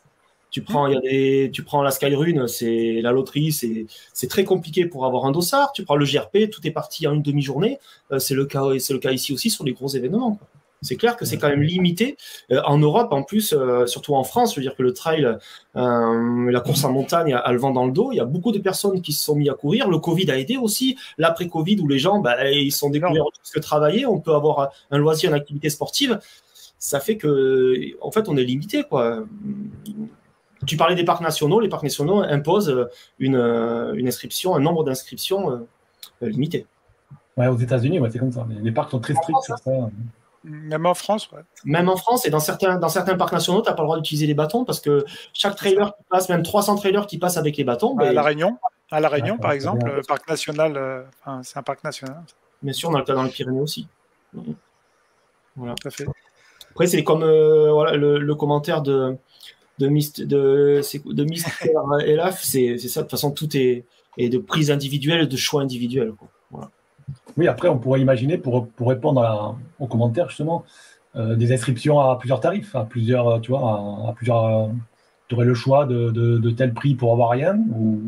Tu prends la Skyrun, c'est la loterie, c'est très compliqué pour avoir un dossard. Tu prends le GRP, tout est parti en une demi-journée. C'est le cas ici aussi sur les gros événements, quoi. C'est clair que c'est quand même limité. En Europe, en plus, surtout en France, je veux dire que le trail, la course en montagne a le vent dans le dos. Il y a beaucoup de personnes qui se sont mis à courir. Le Covid a aidé aussi. L'après-Covid, où les gens, ils sont découverts que travailler. On peut avoir un loisir, une activité sportive. Ça fait que, en fait, on est limité, quoi. Tu parlais des parcs nationaux. Les parcs nationaux imposent une inscription, un nombre d'inscriptions limité. Ouais, aux États-Unis, c'est comme ça. Les parcs sont très stricts sur ça. Même en France, ouais. Même en France, et dans certains parcs nationaux, tu n'as pas le droit d'utiliser les bâtons parce que chaque trailer qui passe, même 300 trailers qui passent avec les bâtons. À La Réunion, par exemple, le parc national, c'est un parc national. Bien sûr, on a le cas dans les Pyrénées aussi. Voilà. Tout à fait. Après, c'est comme le commentaire de Mister Elaf, c'est ça. De toute façon, tout est de prise individuelle, de choix individuel, quoi. Voilà. Oui, après, on pourrait imaginer, pour répondre aux commentaires, justement, des inscriptions à plusieurs tarifs, à plusieurs, tu vois, tu aurais le choix de tel prix pour avoir rien, ou...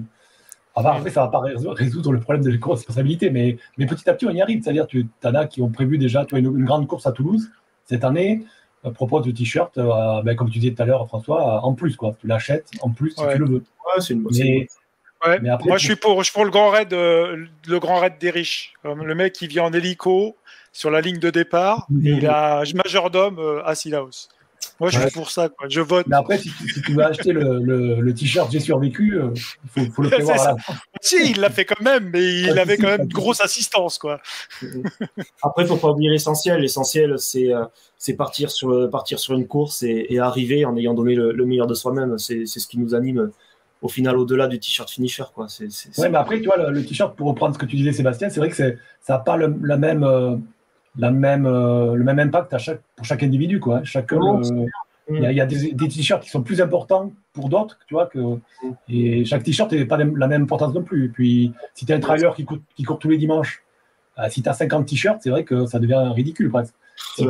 Après, ça ne va pas résoudre le problème de l'éco-responsabilité, mais petit à petit, on y arrive. C'est-à-dire, tu en as qui ont prévu déjà une grande course à Toulouse cette année, propose le t-shirt, comme tu disais tout à l'heure, François, en plus, quoi. Tu l'achètes en plus si tu le veux. Ouais, c'est une bonne. Ouais. Mais après, moi, je suis pour le grand raid des riches. Le mec qui vient en hélico sur la ligne de départ, et il a majordome à Sillaos. Moi, je suis pour ça, quoi. Je vote. Mais après, si tu veux acheter le t-shirt J'ai survécu, il faut le prévoir. Si, il l'a fait quand même, mais il avait quand même une grosse assistance, quoi. Après, il ne faut pas oublier l'essentiel. L'essentiel, c'est partir sur une course et arriver en ayant donné le meilleur de soi-même. C'est ce qui nous anime. Au final, au-delà du t-shirt finisher, quoi. Ouais, mais après, tu vois, le t-shirt, pour reprendre ce que tu disais, Sébastien, c'est vrai que ça n'a pas le même impact pour chaque individu, quoi. Il y a des t-shirts qui sont plus importants pour d'autres, tu vois, et chaque t-shirt n'est pas la même importance non plus. Et puis, si tu as un trailer qui court tous les dimanches, si tu as 50 t-shirts, c'est vrai que ça devient ridicule, presque. Si tu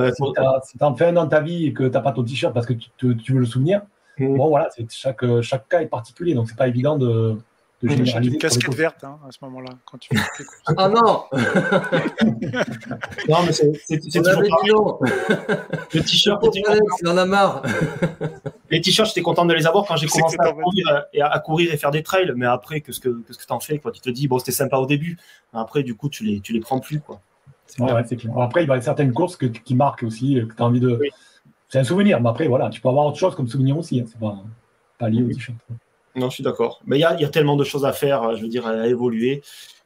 en fais un dans ta vie et que tu n'as pas ton t-shirt parce que tu veux le souvenir, bon, voilà, chaque cas est particulier, donc c'est pas évident de généraliser. Une casquette verte à ce moment-là, quand tu fais tes courses. Ah non. Non, mais c'est toujours le t-shirt, il en a marre. Les t-shirts, j'étais content de les avoir quand j'ai commencé à courir et faire des trails, mais après, qu'est-ce que t'en fais, quoi? Tu te dis, bon, c'était sympa au début, après, du coup, tu les prends plus, quoi. C'est clair. Après, il y a certaines courses qui marquent aussi, que tu as envie de... Oui. C'est un souvenir, mais après, voilà, tu peux avoir autre chose comme souvenir aussi, hein. C'est pas lié au t-shirt. Non, je suis d'accord. Mais il y a tellement de choses à faire, je veux dire, à évoluer.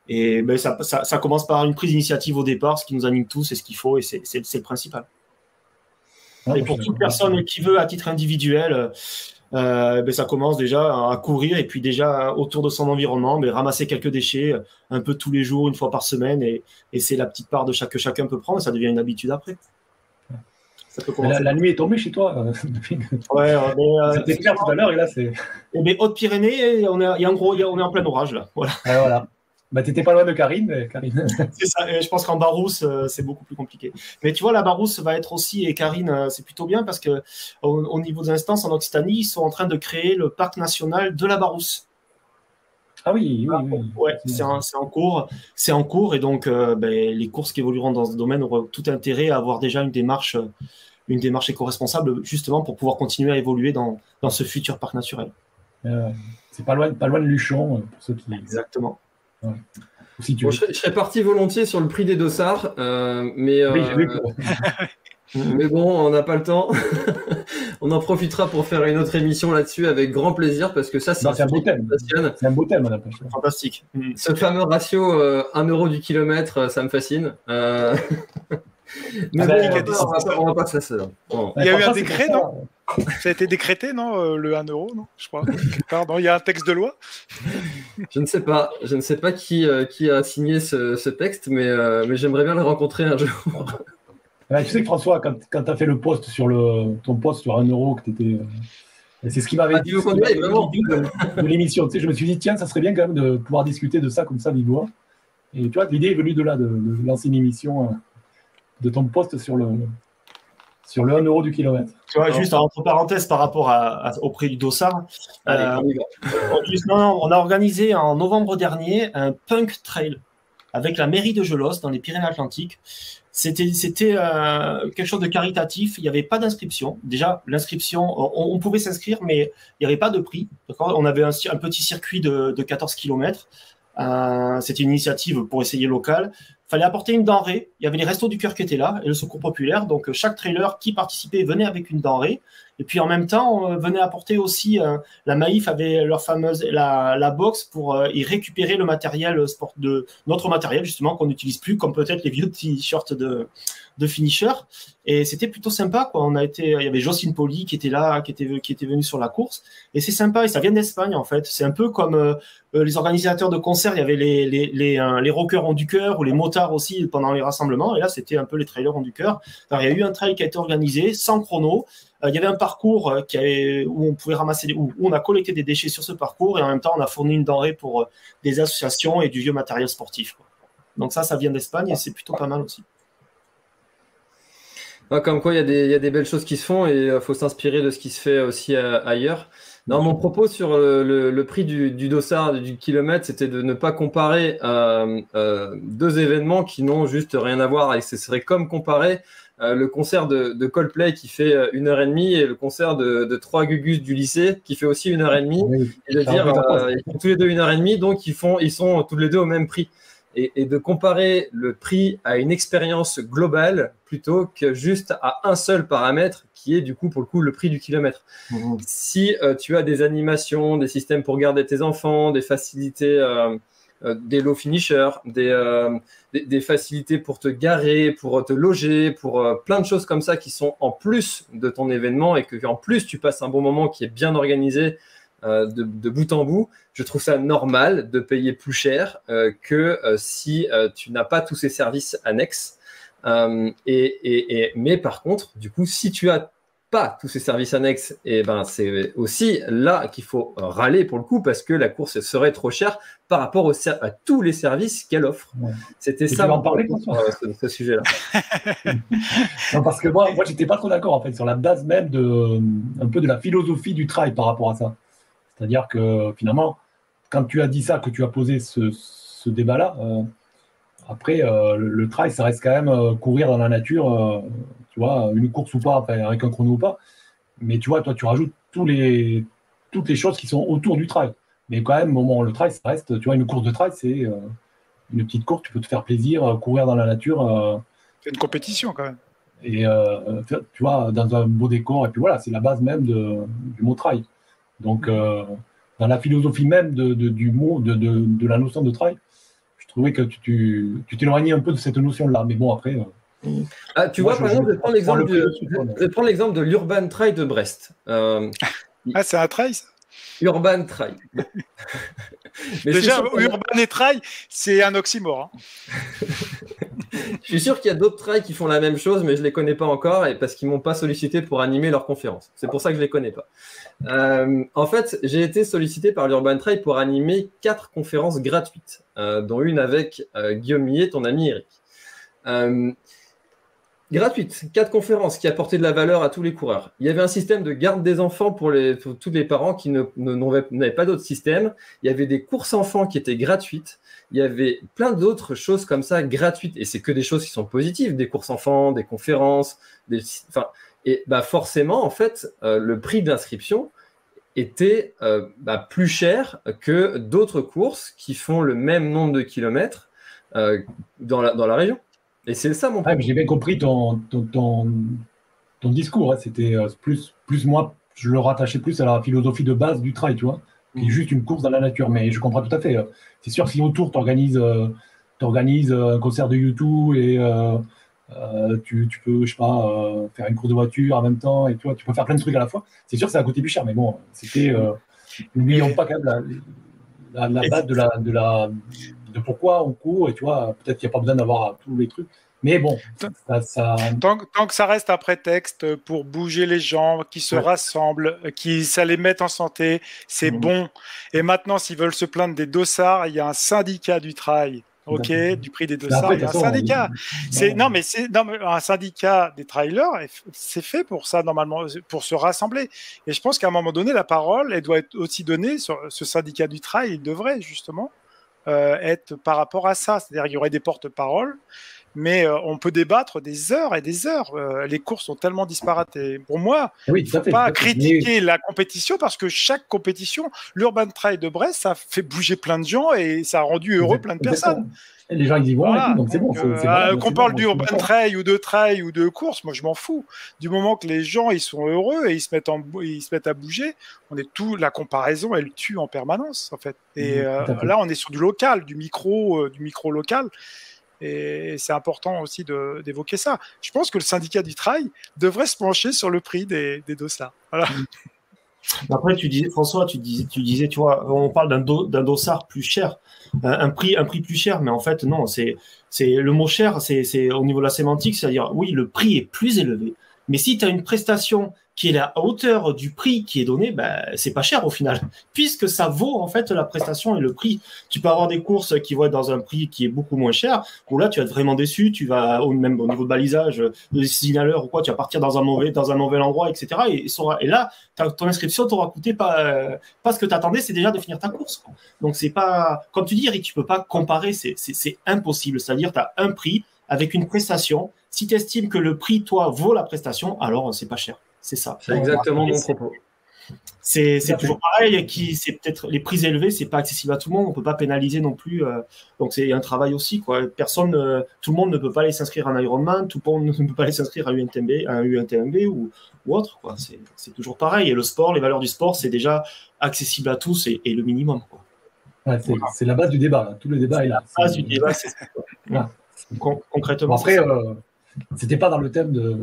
Et ça commence par une prise d'initiative au départ, ce qui nous anime tous, c'est ce qu'il faut, et c'est le principal. Et pour toute personne qui veut, à titre individuel, ça commence déjà à courir, et puis déjà autour de son environnement, ramasser quelques déchets un peu tous les jours, une fois par semaine, et c'est la petite part que chacun peut prendre, et ça devient une habitude après. La nuit est tombée chez toi. Ouais, c'était clair tout à l'heure et là c'est. Mais Haute-Pyrénées, on est en plein orage là. Voilà. Voilà. T'étais pas loin de Karine. C'est ça. Et je pense qu'en Barousse, c'est beaucoup plus compliqué. Mais tu vois, la Barousse va être aussi, et Karine, c'est plutôt bien parce que au niveau des instances en Occitanie, ils sont en train de créer le parc national de la Barousse. Ah oui, Ouais, c'est en cours. C'est en cours et donc les courses qui évolueront dans ce domaine auront tout intérêt à avoir déjà une démarche éco-responsable justement pour pouvoir continuer à évoluer dans ce futur parc naturel. C'est pas loin de Luchon, pour ceux qui... Exactement. Ouais. Si tu Bon, veux. je serais parti volontiers sur le prix des dossards, mais, Oui, j'ai vu que... mais bon, on n'a pas le temps. On en profitera pour faire une autre émission là-dessus avec grand plaisir parce que ça, c'est un beau sujet qui thème. me passionne. C'est un beau thème, on appelle ça. Fantastique. Ce fameux ratio 1 euro du kilomètre, ça me fascine. Mais on va pas se lasser là. Bon. Il y a eu un décret, non? Ça a été décrété, non, le 1 euro, non? Je crois. Pardon, il y a un texte de loi? Je ne sais pas. Je ne sais pas qui a signé ce texte, mais j'aimerais bien le rencontrer un jour. Tu sais que François, quand tu as fait ton post sur 1 euro, que tu étais. C'est ce qui m'avait dit de l'émission. Tu sais, je me suis dit, tiens, ça serait bien quand même de pouvoir discuter de ça comme ça, vive-voix. Et tu vois, l'idée est venue de là, de lancer une émission de ton post sur le 1 euro du kilomètre. Tu vois, juste entre parenthèses par rapport au prix du dossard, on a organisé en novembre dernier un punk trail avec la mairie de Gelos dans les Pyrénées-Atlantiques. C'était quelque chose de caritatif. Il n'y avait pas d'inscription. Déjà, l'inscription, on pouvait s'inscrire, mais il n'y avait pas de prix. On avait un petit circuit de 14 km. C'était une initiative pour essayer local. Il fallait apporter une denrée. Il y avait les Restos du Cœur qui étaient là et le Secours Populaire. Donc, chaque trailer qui participait venait avec une denrée. Et puis, en même temps, on venait apporter aussi la Maïf avait leur fameuse la box pour y récupérer le matériel notre matériel, justement, qu'on n'utilise plus, comme peut-être les vieux t-shirts de finisher. Et c'était plutôt sympa, quoi. Il y avait Jocelyne Poli qui était là, qui était venue sur la course. Et c'est sympa. Et ça vient d'Espagne, en fait. C'est un peu comme les organisateurs de concerts. Il y avait les rockers ont du cœur ou les motards aussi pendant les rassemblements. Et là, c'était un peu les trailers ont du cœur. Alors, il y a eu un trail qui a été organisé sans chrono. Il y avait un parcours où on pouvait ramasser, où on a collecté des déchets sur ce parcours et en même temps, on a fourni une denrée pour des associations et du vieux matériel sportif, quoi. Donc ça vient d'Espagne et c'est plutôt pas mal aussi. Comme quoi, il y a des belles choses qui se font et il faut s'inspirer de ce qui se fait aussi ailleurs. Non, mon propos sur le prix du dossard du kilomètre, c'était de ne pas comparer deux événements qui n'ont juste rien à voir. Et ce serait comme comparer le concert de Coldplay qui fait 1h30 et le concert de 3 Gugus du lycée qui fait aussi 1h30. Oui, et de dire, ils font tous les deux 1h30, donc ils sont tous les deux au même prix. Et de comparer le prix à une expérience globale plutôt que juste à un seul paramètre qui est du coup pour le coup le prix du kilomètre. Mmh. Si tu as des animations, des systèmes pour garder tes enfants, des facilités, des low finishers, des facilités pour te garer, pour te loger, pour plein de choses comme ça qui sont en plus de ton événement et que en plus tu passes un bon moment qui est bien organisé de bout en bout, je trouve ça normal de payer plus cher que si tu n'as pas tous ces services annexes. Mais par contre, du coup, si tu as pas tous ces services annexes, et ben c'est aussi là qu'il faut râler pour le coup parce que la course serait trop chère par rapport à tous les services qu'elle offre. Ouais. C'était ça en parler sur ce sujet-là. Non, parce que moi j'étais pas trop d'accord en fait sur la base même un peu de la philosophie du trail par rapport à ça. C'est-à-dire que finalement, quand tu as dit ça, que tu as posé ce débat-là, après, le trail, ça reste quand même courir dans la nature, tu vois, une course ou pas, enfin, avec un chrono ou pas. Mais tu vois, toi, tu rajoutes toutes les choses qui sont autour du trail. Mais quand même, le trail, ça reste, tu vois, une course de trail, c'est une petite course, tu peux te faire plaisir, courir dans la nature. C'est une compétition quand même. Et tu vois, dans un beau décor, et puis voilà, c'est la base même du mot trail. Donc, dans la philosophie même du mot, de la notion de trail, je trouvais que tu t'éloignais un peu de cette notion-là. Mais bon, après. Tu vois, par exemple, je vais prendre l'exemple de l'Urban Trail de Brest. C'est un trail, ça? Urban Trail. Mais déjà, Urban et Trail, c'est un oxymore. Hein. Je suis sûr qu'il y a d'autres trails qui font la même chose, mais je ne les connais pas encore et parce qu'ils ne m'ont pas sollicité pour animer leur conférence. C'est pour ça que je ne les connais pas. En fait, j'ai été sollicité par l'Urban Trail pour animer 4 conférences gratuites, dont une avec Guillaume Millet, ton ami Eric. gratuite, 4 conférences qui apportaient de la valeur à tous les coureurs. Il y avait un système de garde des enfants pour tous les parents qui n'avaient pas d'autre système. Il y avait des courses enfants qui étaient gratuites. Il y avait plein d'autres choses comme ça gratuites. Et c'est que des choses qui sont positives, des courses enfants, des conférences. Et forcément, en fait, le prix d'inscription était plus cher que d'autres courses qui font le même nombre de kilomètres dans la région. Et c'est ça mon problème. J'ai bien compris ton discours. Hein. C'était plus moi, je le rattachais plus à la philosophie de base du trail, tu vois, qui est juste une course dans la nature. Mais je comprends tout à fait. C'est sûr que si autour, tu organises un concert de U2 et tu peux, je sais pas, faire une course de voiture en même temps et tu peux faire plein de trucs à la fois. C'est sûr que ça a coûté plus cher, mais bon, c'était. N'oublions pas quand même la base de pourquoi on court, et tu vois, peut-être qu'il n'y a pas besoin d'avoir tous les trucs. Mais bon, Tant que ça reste un prétexte pour bouger les gens, qui se rassemblent, ça les met en santé, c'est bon. Et maintenant, s'ils veulent se plaindre des dossards, il y a un syndicat du trail. Ok, du prix des dossards, il y a un syndicat. Un syndicat des trailers, c'est fait pour ça normalement, pour se rassembler. Et je pense qu'à un moment donné, la parole, elle doit être aussi donnée sur ce syndicat du trail. Il devrait justement être par rapport à ça. C'est-à-dire qu'il y aurait des porte-paroles, mais on peut débattre des heures et des heures. Les courses sont tellement disparates. Et pour moi, il ne faut pas critiquer la compétition parce que chaque compétition, l'Urban Trail de Brest, ça fait bouger plein de gens et ça a rendu heureux plein de personnes. Et les gens, ils y vont, et tout, donc c'est bon. Qu'on parle d'Urban Trail ou de course, moi je m'en fous. Du moment que les gens ils sont heureux et ils se mettent à bouger, la comparaison elle tue en permanence en fait. Et là on est sur du local, du micro local. Et c'est important aussi d'évoquer ça. Je pense que le syndicat du trail devrait se pencher sur le prix des dossards. Voilà. Après, François, tu disais, tu vois, on parle d'un dossard plus cher, un prix plus cher, mais en fait, non, c'est le mot cher, c'est au niveau de la sémantique, c'est-à-dire, oui, le prix est plus élevé, mais si tu as une prestation qui est à hauteur du prix qui est donné, c'est pas cher au final, puisque ça vaut en fait la prestation et le prix. Tu peux avoir des courses qui vont être dans un prix qui est beaucoup moins cher, où là tu vas être vraiment déçu, tu vas même au niveau de balisage, de signaleur ou quoi, tu vas partir dans un mauvais endroit, etc. Et là, ton inscription t'aura coûté pas ce que tu attendais, c'est déjà de finir ta course, quoi. Donc c'est pas, comme tu dis Eric, tu peux pas comparer, c'est impossible. C'est-à-dire tu as un prix avec une prestation. Si tu estimes que le prix, toi, vaut la prestation, alors c'est pas cher. C'est ça. C'est exactement mon propos. C'est toujours pareil. C'est peut-être les prix élevés, c'est pas accessible à tout le monde. On peut pas pénaliser non plus. Donc c'est un travail aussi, quoi. Tout le monde ne peut pas aller s'inscrire à un Ironman. Tout le monde ne peut pas aller s'inscrire à un UTMB ou autre, quoi. C'est toujours pareil. Et le sport, les valeurs du sport, c'est déjà accessible à tous et le minimum, quoi. Ouais, c'est la base du débat. Là. Tout le débat est là. La base du débat, c'est ça. Voilà. Concrètement. Après, c'était pas dans le thème de.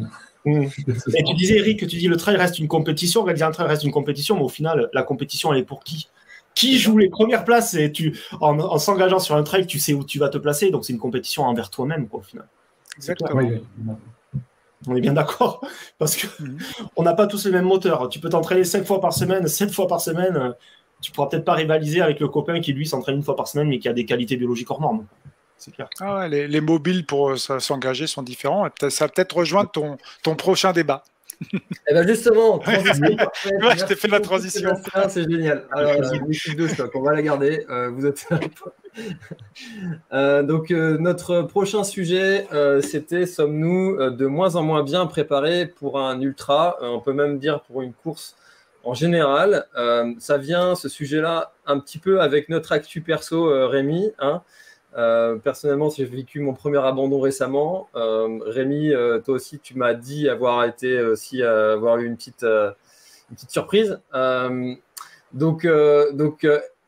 Et tu disais, Eric, que tu dis le trail reste une compétition, réaliser un trail reste une compétition, mais au final, la compétition, elle est pour qui? Qui joue les premières places? Et en s'engageant sur un trail, tu sais où tu vas te placer, donc c'est une compétition envers toi-même, quoi, au final. Exactement. Oui. On est bien d'accord, parce que on n'a pas tous les mêmes moteurs. Tu peux t'entraîner 5 fois par semaine, 7 fois par semaine, tu pourras peut-être pas rivaliser avec le copain qui, lui, s'entraîne 1 fois par semaine, mais qui a des qualités biologiques hors normes. C'est clair. Ah ouais, les mobiles pour s'engager sont différents. Et ça va peut-être rejoindre ton prochain débat. Eh bien justement, transition parfaite. Je t'ai fait la transition. C'est génial. Alors, l'équipe de stock, on va la garder. Vous êtes donc, notre prochain sujet, c'était sommes-nous de moins en moins bien préparés pour un ultra, on peut même dire pour une course en général. Ça vient, ce sujet-là, un petit peu avec notre actu perso, Rémi, hein. Personnellement, j'ai vécu mon premier abandon récemment. Rémi, toi aussi, tu m'as dit avoir eu une petite surprise. Donc,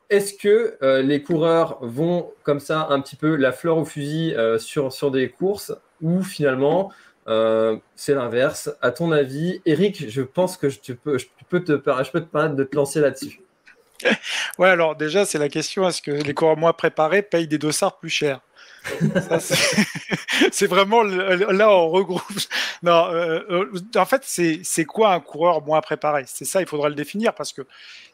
est-ce que les coureurs vont comme ça un petit peu la fleur au fusil sur des courses, ou finalement c'est l'inverse? À ton avis, Eric, je pense que je peux te permettre de te lancer là-dessus. Ouais, alors déjà, c'est la question, est-ce que les coureurs moins préparés payent des dossards plus chers? Ça, c'est vraiment, là, on regroupe. Non, en fait, c'est quoi un coureur moins préparé? C'est ça, il faudrait le définir, parce que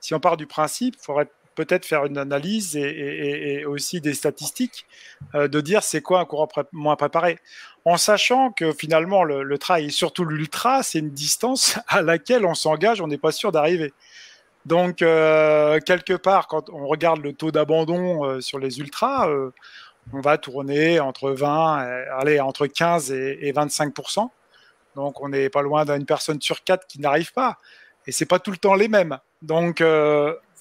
si on part du principe, il faudrait peut-être faire une analyse et aussi des statistiques, de dire c'est quoi un coureur moins préparé, en sachant que finalement le trail et surtout l'ultra, c'est une distance à laquelle on s'engage, on n'est pas sûr d'arriver. Donc quelque part, quand on regarde le taux d'abandon sur les ultras, on va tourner entre 15 et 25%. Donc on n'est pas loin d'une personne sur 4 qui n'arrive pas. Et c'est pas tout le temps les mêmes. Donc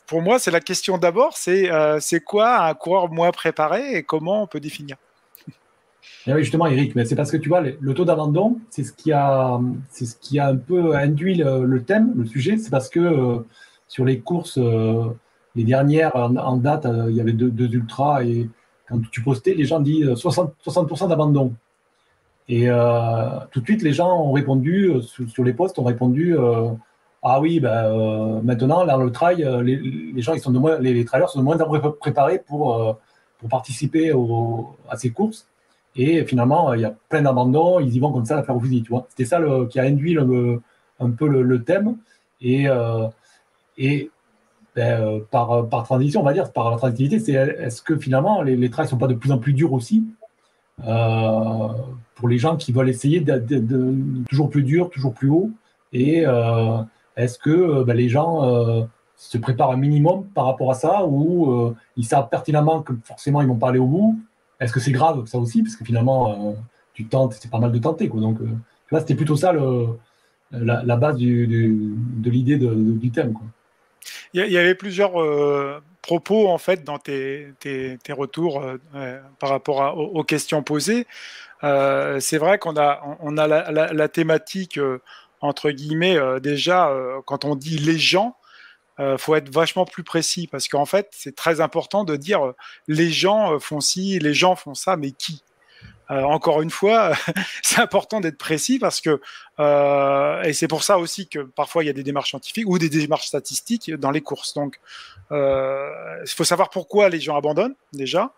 pour moi, c'est la question d'abord, c'est quoi un coureur moins préparé et comment on peut définir? Et oui, justement, Eric, mais c'est parce que tu vois, le taux d'abandon, c'est ce qui a un peu induit le thème, le sujet. C'est parce que sur les courses, les dernières en date, il y avait deux ultras et quand tu postais, les gens disent 60% d'abandon. Et tout de suite, les gens ont répondu, sur les posts, ont répondu ah oui, maintenant, là, le trail, les gens, les trailers sont de moins en moins préparés pour participer à ces courses. Et finalement, il y a plein d'abandons, ils y vont comme ça, la faire au fusil, tu vois. C'était ça qui a induit un peu le thème. Et par transition, on va dire, par transitivité, c'est est-ce que finalement, les trails ne sont pas de plus en plus durs aussi pour les gens qui veulent essayer de toujours plus dur, toujours plus haut. Et est-ce que les gens se préparent un minimum par rapport à ça ou ils savent pertinemment que forcément ils vont pas aller au bout? Est-ce que c'est grave ça aussi? Parce que finalement, tu tentes, c'est pas mal de tenter, quoi. Donc là, c'était plutôt ça la base de l'idée du thème, quoi. Il y avait plusieurs propos en fait dans tes retours par rapport aux questions posées. C'est vrai qu'on a la thématique entre guillemets déjà quand on dit les gens, faut être vachement plus précis parce qu'en fait c'est très important de dire les gens font ci, les gens font ça, mais qui? Encore une fois, c'est important d'être précis parce que, et c'est pour ça aussi que parfois il y a des démarches scientifiques ou des démarches statistiques dans les courses. Donc, il faut savoir pourquoi les gens abandonnent déjà.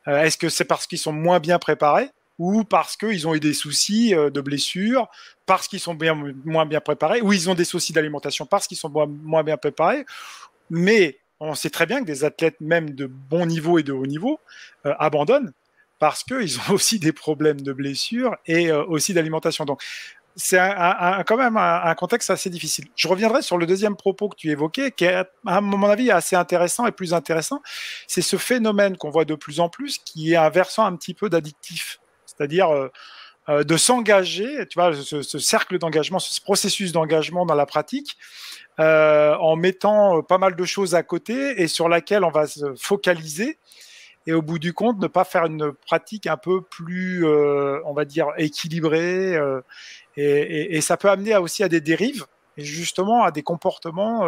Est-ce que c'est parce qu'ils sont moins bien préparés ou parce qu'ils ont eu des soucis de blessures, parce qu'ils sont moins bien préparés, ou ils ont des soucis d'alimentation parce qu'ils sont moins bien préparés. Mais on sait très bien que des athlètes même de bon niveau et de haut niveau abandonnent parce qu'ils ont aussi des problèmes de blessures et aussi d'alimentation. Donc, c'est quand même un contexte assez difficile. Je reviendrai sur le deuxième propos que tu évoquais, qui est, à mon avis, assez intéressant et plus intéressant. C'est ce phénomène qu'on voit de plus en plus, qui est un versant un petit peu d'addictif. C'est-à-dire de s'engager, tu vois, ce cercle d'engagement, ce processus d'engagement dans la pratique, en mettant pas mal de choses à côté et sur laquelle on va se focaliser. Et au bout du compte, ne pas faire une pratique un peu plus, on va dire, équilibrée. Et ça peut amener aussi à des dérives et justement à des comportements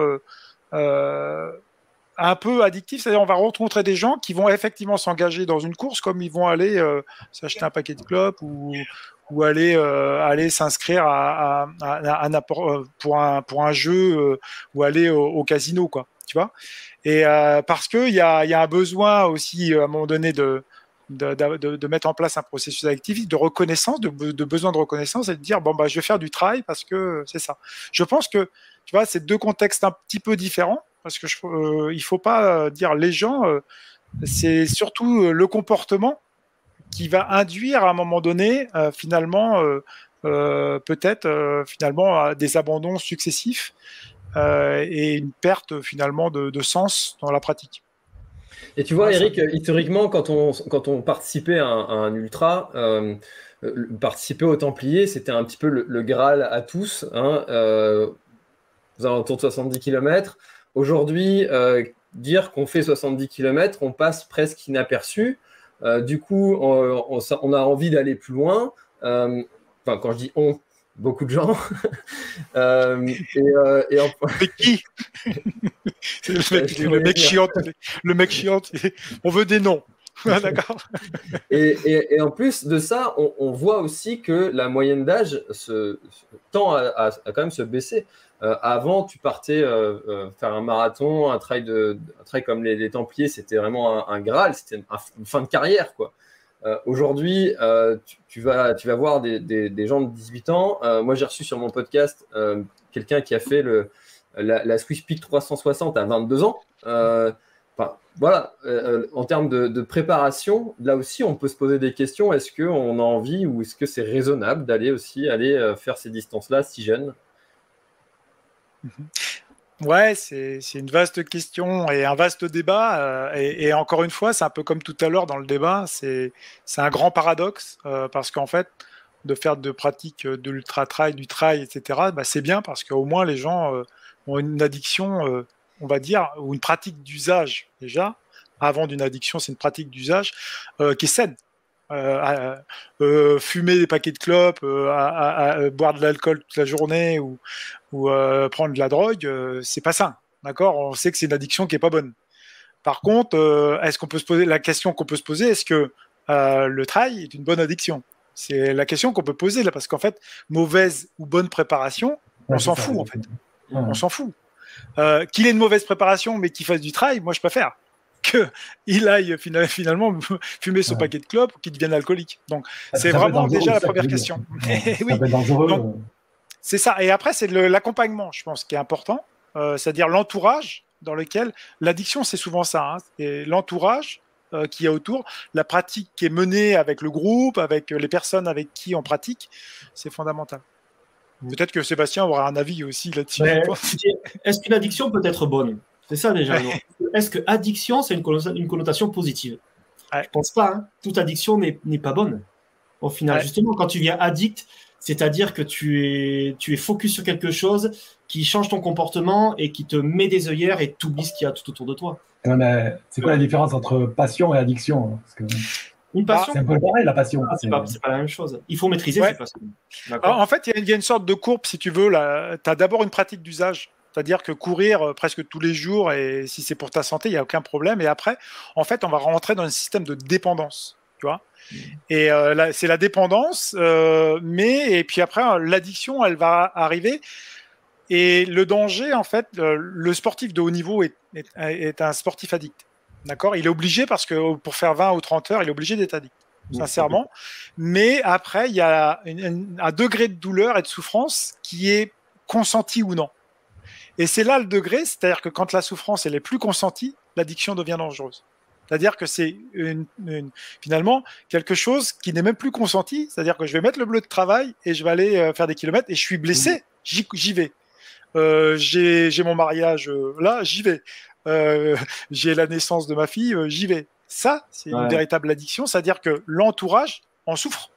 un peu addictifs. C'est-à-dire, on va rencontrer des gens qui vont effectivement s'engager dans une course comme ils vont aller s'acheter un paquet de clopes ou aller s'inscrire pour un jeu ou aller au casino, quoi. Tu vois? Et parce qu'il y a un besoin aussi, à un moment donné, de mettre en place un processus addictif, de reconnaissance, de besoin de reconnaissance, et de dire, bon, je vais faire du trail parce que c'est ça. Je pense que, tu vois, c'est deux contextes un petit peu différents, parce que il ne faut pas dire les gens, c'est surtout le comportement qui va induire à un moment donné, finalement, peut-être, finalement, des abandons successifs. Et une perte finalement de sens dans la pratique. Et tu vois, Eric, historiquement, quand on participait à un ultra, participer au Templiers, c'était un petit peu le Graal à tous, hein, aux alentours de 70 km. Aujourd'hui, dire qu'on fait 70 km, on passe presque inaperçu. Du coup, on a envie d'aller plus loin. Enfin, quand je dis on, beaucoup de gens. Mais qui? le mec chiant. On veut des noms. D'accord. Et en plus de ça, on voit aussi que la moyenne d'âge tend à quand même se baisser. Avant, tu partais faire un marathon, un trail comme les Templiers, c'était vraiment un Graal, c'était une fin de carrière, quoi. Aujourd'hui, tu vas voir des gens de 18 ans. Moi, j'ai reçu sur mon podcast quelqu'un qui a fait la Swiss Peak 360 à 22 ans. Enfin, voilà, en termes de préparation, là aussi, on peut se poser des questions. Est-ce qu'on a envie ou est-ce que c'est raisonnable d'aller aussi faire ces distances-là si jeune? Ouais, c'est une vaste question et un vaste débat. Et encore une fois, c'est un peu comme tout à l'heure dans le débat, c'est un grand paradoxe parce qu'en fait, de faire de pratique de l'ultra-trail, du trail, etc., bah, c'est bien parce qu'au moins les gens ont une addiction, on va dire, ou une pratique d'usage déjà. Avant d'une addiction, c'est une pratique d'usage qui est saine. Fumer des paquets de clopes, boire de l'alcool toute la journée ou prendre de la drogue, c'est pas ça. D'accord? On sait que c'est une addiction qui est pas bonne. Par contre, est-ce qu'on peut se poser la question qu'on peut se poser, est-ce que le trail est une bonne addiction? C'est la question qu'on peut poser là, parce qu'en fait, mauvaise ou bonne préparation, on s'en fout en fait. On s'en fout. Qu'il ait une mauvaise préparation, mais qu'il fasse du trail, moi je préfère qu'il aille finalement fumer ce paquet de clopes ou qu'il devienne alcoolique. Donc c'est vraiment déjà la première question. Oui. Donc, c'est ça. Et après, c'est l'accompagnement, je pense, qui est important. C'est-à-dire l'entourage dans lequel l'addiction, c'est souvent ça. Hein, et l'entourage qu'il y a autour, la pratique qui est menée avec le groupe, avec les personnes avec qui on pratique, c'est fondamental. Peut-être que Sébastien aura un avis aussi là-dessus. Est-ce qu'une addiction peut être bonne? C'est ça déjà. Est-ce que addiction, c'est une connotation positive? Je ne pense pas. Hein. Toute addiction n'est pas bonne. Au final, justement, quand tu viens addict, c'est-à-dire que tu es focus sur quelque chose qui change ton comportement et qui te met des œillères et t'oublies ce qu'il y a tout autour de toi. C'est quoi la différence entre passion et addiction? Parce que une passion, c'est un peu pareil, la passion. C'est pas la même chose. Il faut maîtriser ses passions. En fait, il y a une sorte de courbe, si tu veux. Tu as d'abord une pratique d'usage. C'est-à-dire que courir presque tous les jours, et si c'est pour ta santé, il n'y a aucun problème. Et après, en fait, on va rentrer dans un système de dépendance. Tu vois ? Et là, c'est la dépendance, et puis après, l'addiction, elle va arriver. Et le danger, en fait, le sportif de haut niveau est un sportif addict. D'accord ? Il est obligé, parce que pour faire 20 ou 30 heures, il est obligé d'être addict, sincèrement. Mais après, il y a un degré de douleur et de souffrance qui est consenti ou non. Et c'est là le degré, c'est-à-dire que quand la souffrance elle est plus consentie, l'addiction devient dangereuse. C'est-à-dire que c'est finalement quelque chose qui n'est même plus consenti, c'est-à-dire que je vais mettre le bleu de travail et je vais aller faire des kilomètres et je suis blessé, j'y vais. J'ai mon mariage là, j'y vais. J'ai la naissance de ma fille, j'y vais. Ça, c'est une véritable addiction, c'est-à-dire que l'entourage en souffre.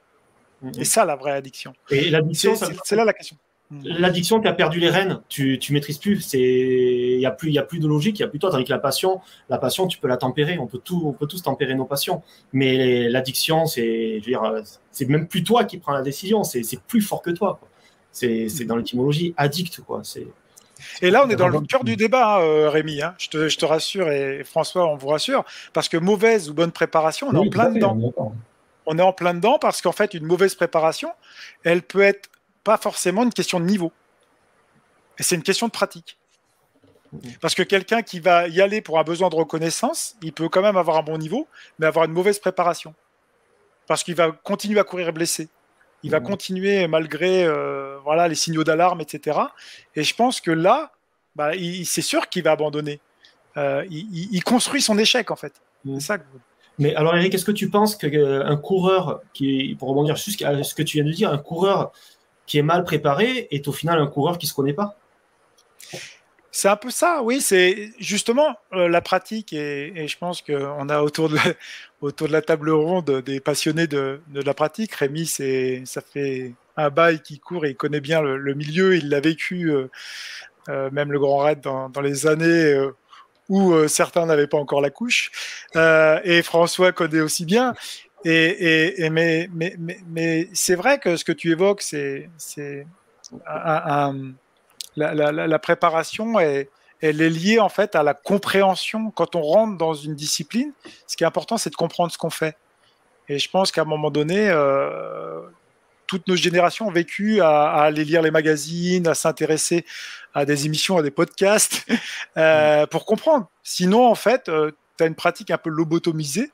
Et ça, la vraie addiction. Et l'addiction, c'est là la question. L'addiction, tu as perdu les rênes, tu maîtrises plus. Il y a plus de logique, il y a plus toi. Tandis que la passion, tu peux la tempérer. On peut tous tempérer nos passions. Mais l'addiction, c'est même plus toi qui prends la décision. C'est plus fort que toi. Quoi. C'est dans l'étymologie addict, quoi. Et là, on est dans le cœur du débat, hein, Rémi. Hein. Je te rassure et François, on vous rassure, parce que mauvaise ou bonne préparation, on est en plein dedans. On est en plein dedans parce qu'en fait, une mauvaise préparation, elle peut être pas forcément une question de niveau. Et c'est une question de pratique. Parce que quelqu'un qui va y aller pour un besoin de reconnaissance, il peut quand même avoir un bon niveau, mais avoir une mauvaise préparation. Parce qu'il va continuer à courir blessé. Il va continuer malgré les signaux d'alarme, etc. Et je pense que là, c'est sûr qu'il va abandonner. Il construit son échec, en fait. C'est ça que... Mais alors, Eric, est-ce que tu penses qu'un coureur, pour rebondir juste à ce que tu viens de dire, un coureur qui est mal préparé est au final un coureur qui ne se connaît pas? C'est un peu ça, oui. C'est justement la pratique et je pense qu'on a autour de la table ronde des passionnés de la pratique. Rémi, ça fait un bail qui court et il connaît bien le milieu. Il l'a vécu, même le Grand Raid dans les années où certains n'avaient pas encore la couche. Et François connaît aussi bien. Mais c'est vrai que ce que tu évoques, c'est la préparation, elle est liée en fait à la compréhension. Quand on rentre dans une discipline, ce qui est important, c'est de comprendre ce qu'on fait. Et je pense qu'à un moment donné, toutes nos générations ont vécu à aller lire les magazines, à s'intéresser à des émissions, à des podcasts, pour comprendre. Sinon, en fait, tu as une pratique un peu lobotomisée.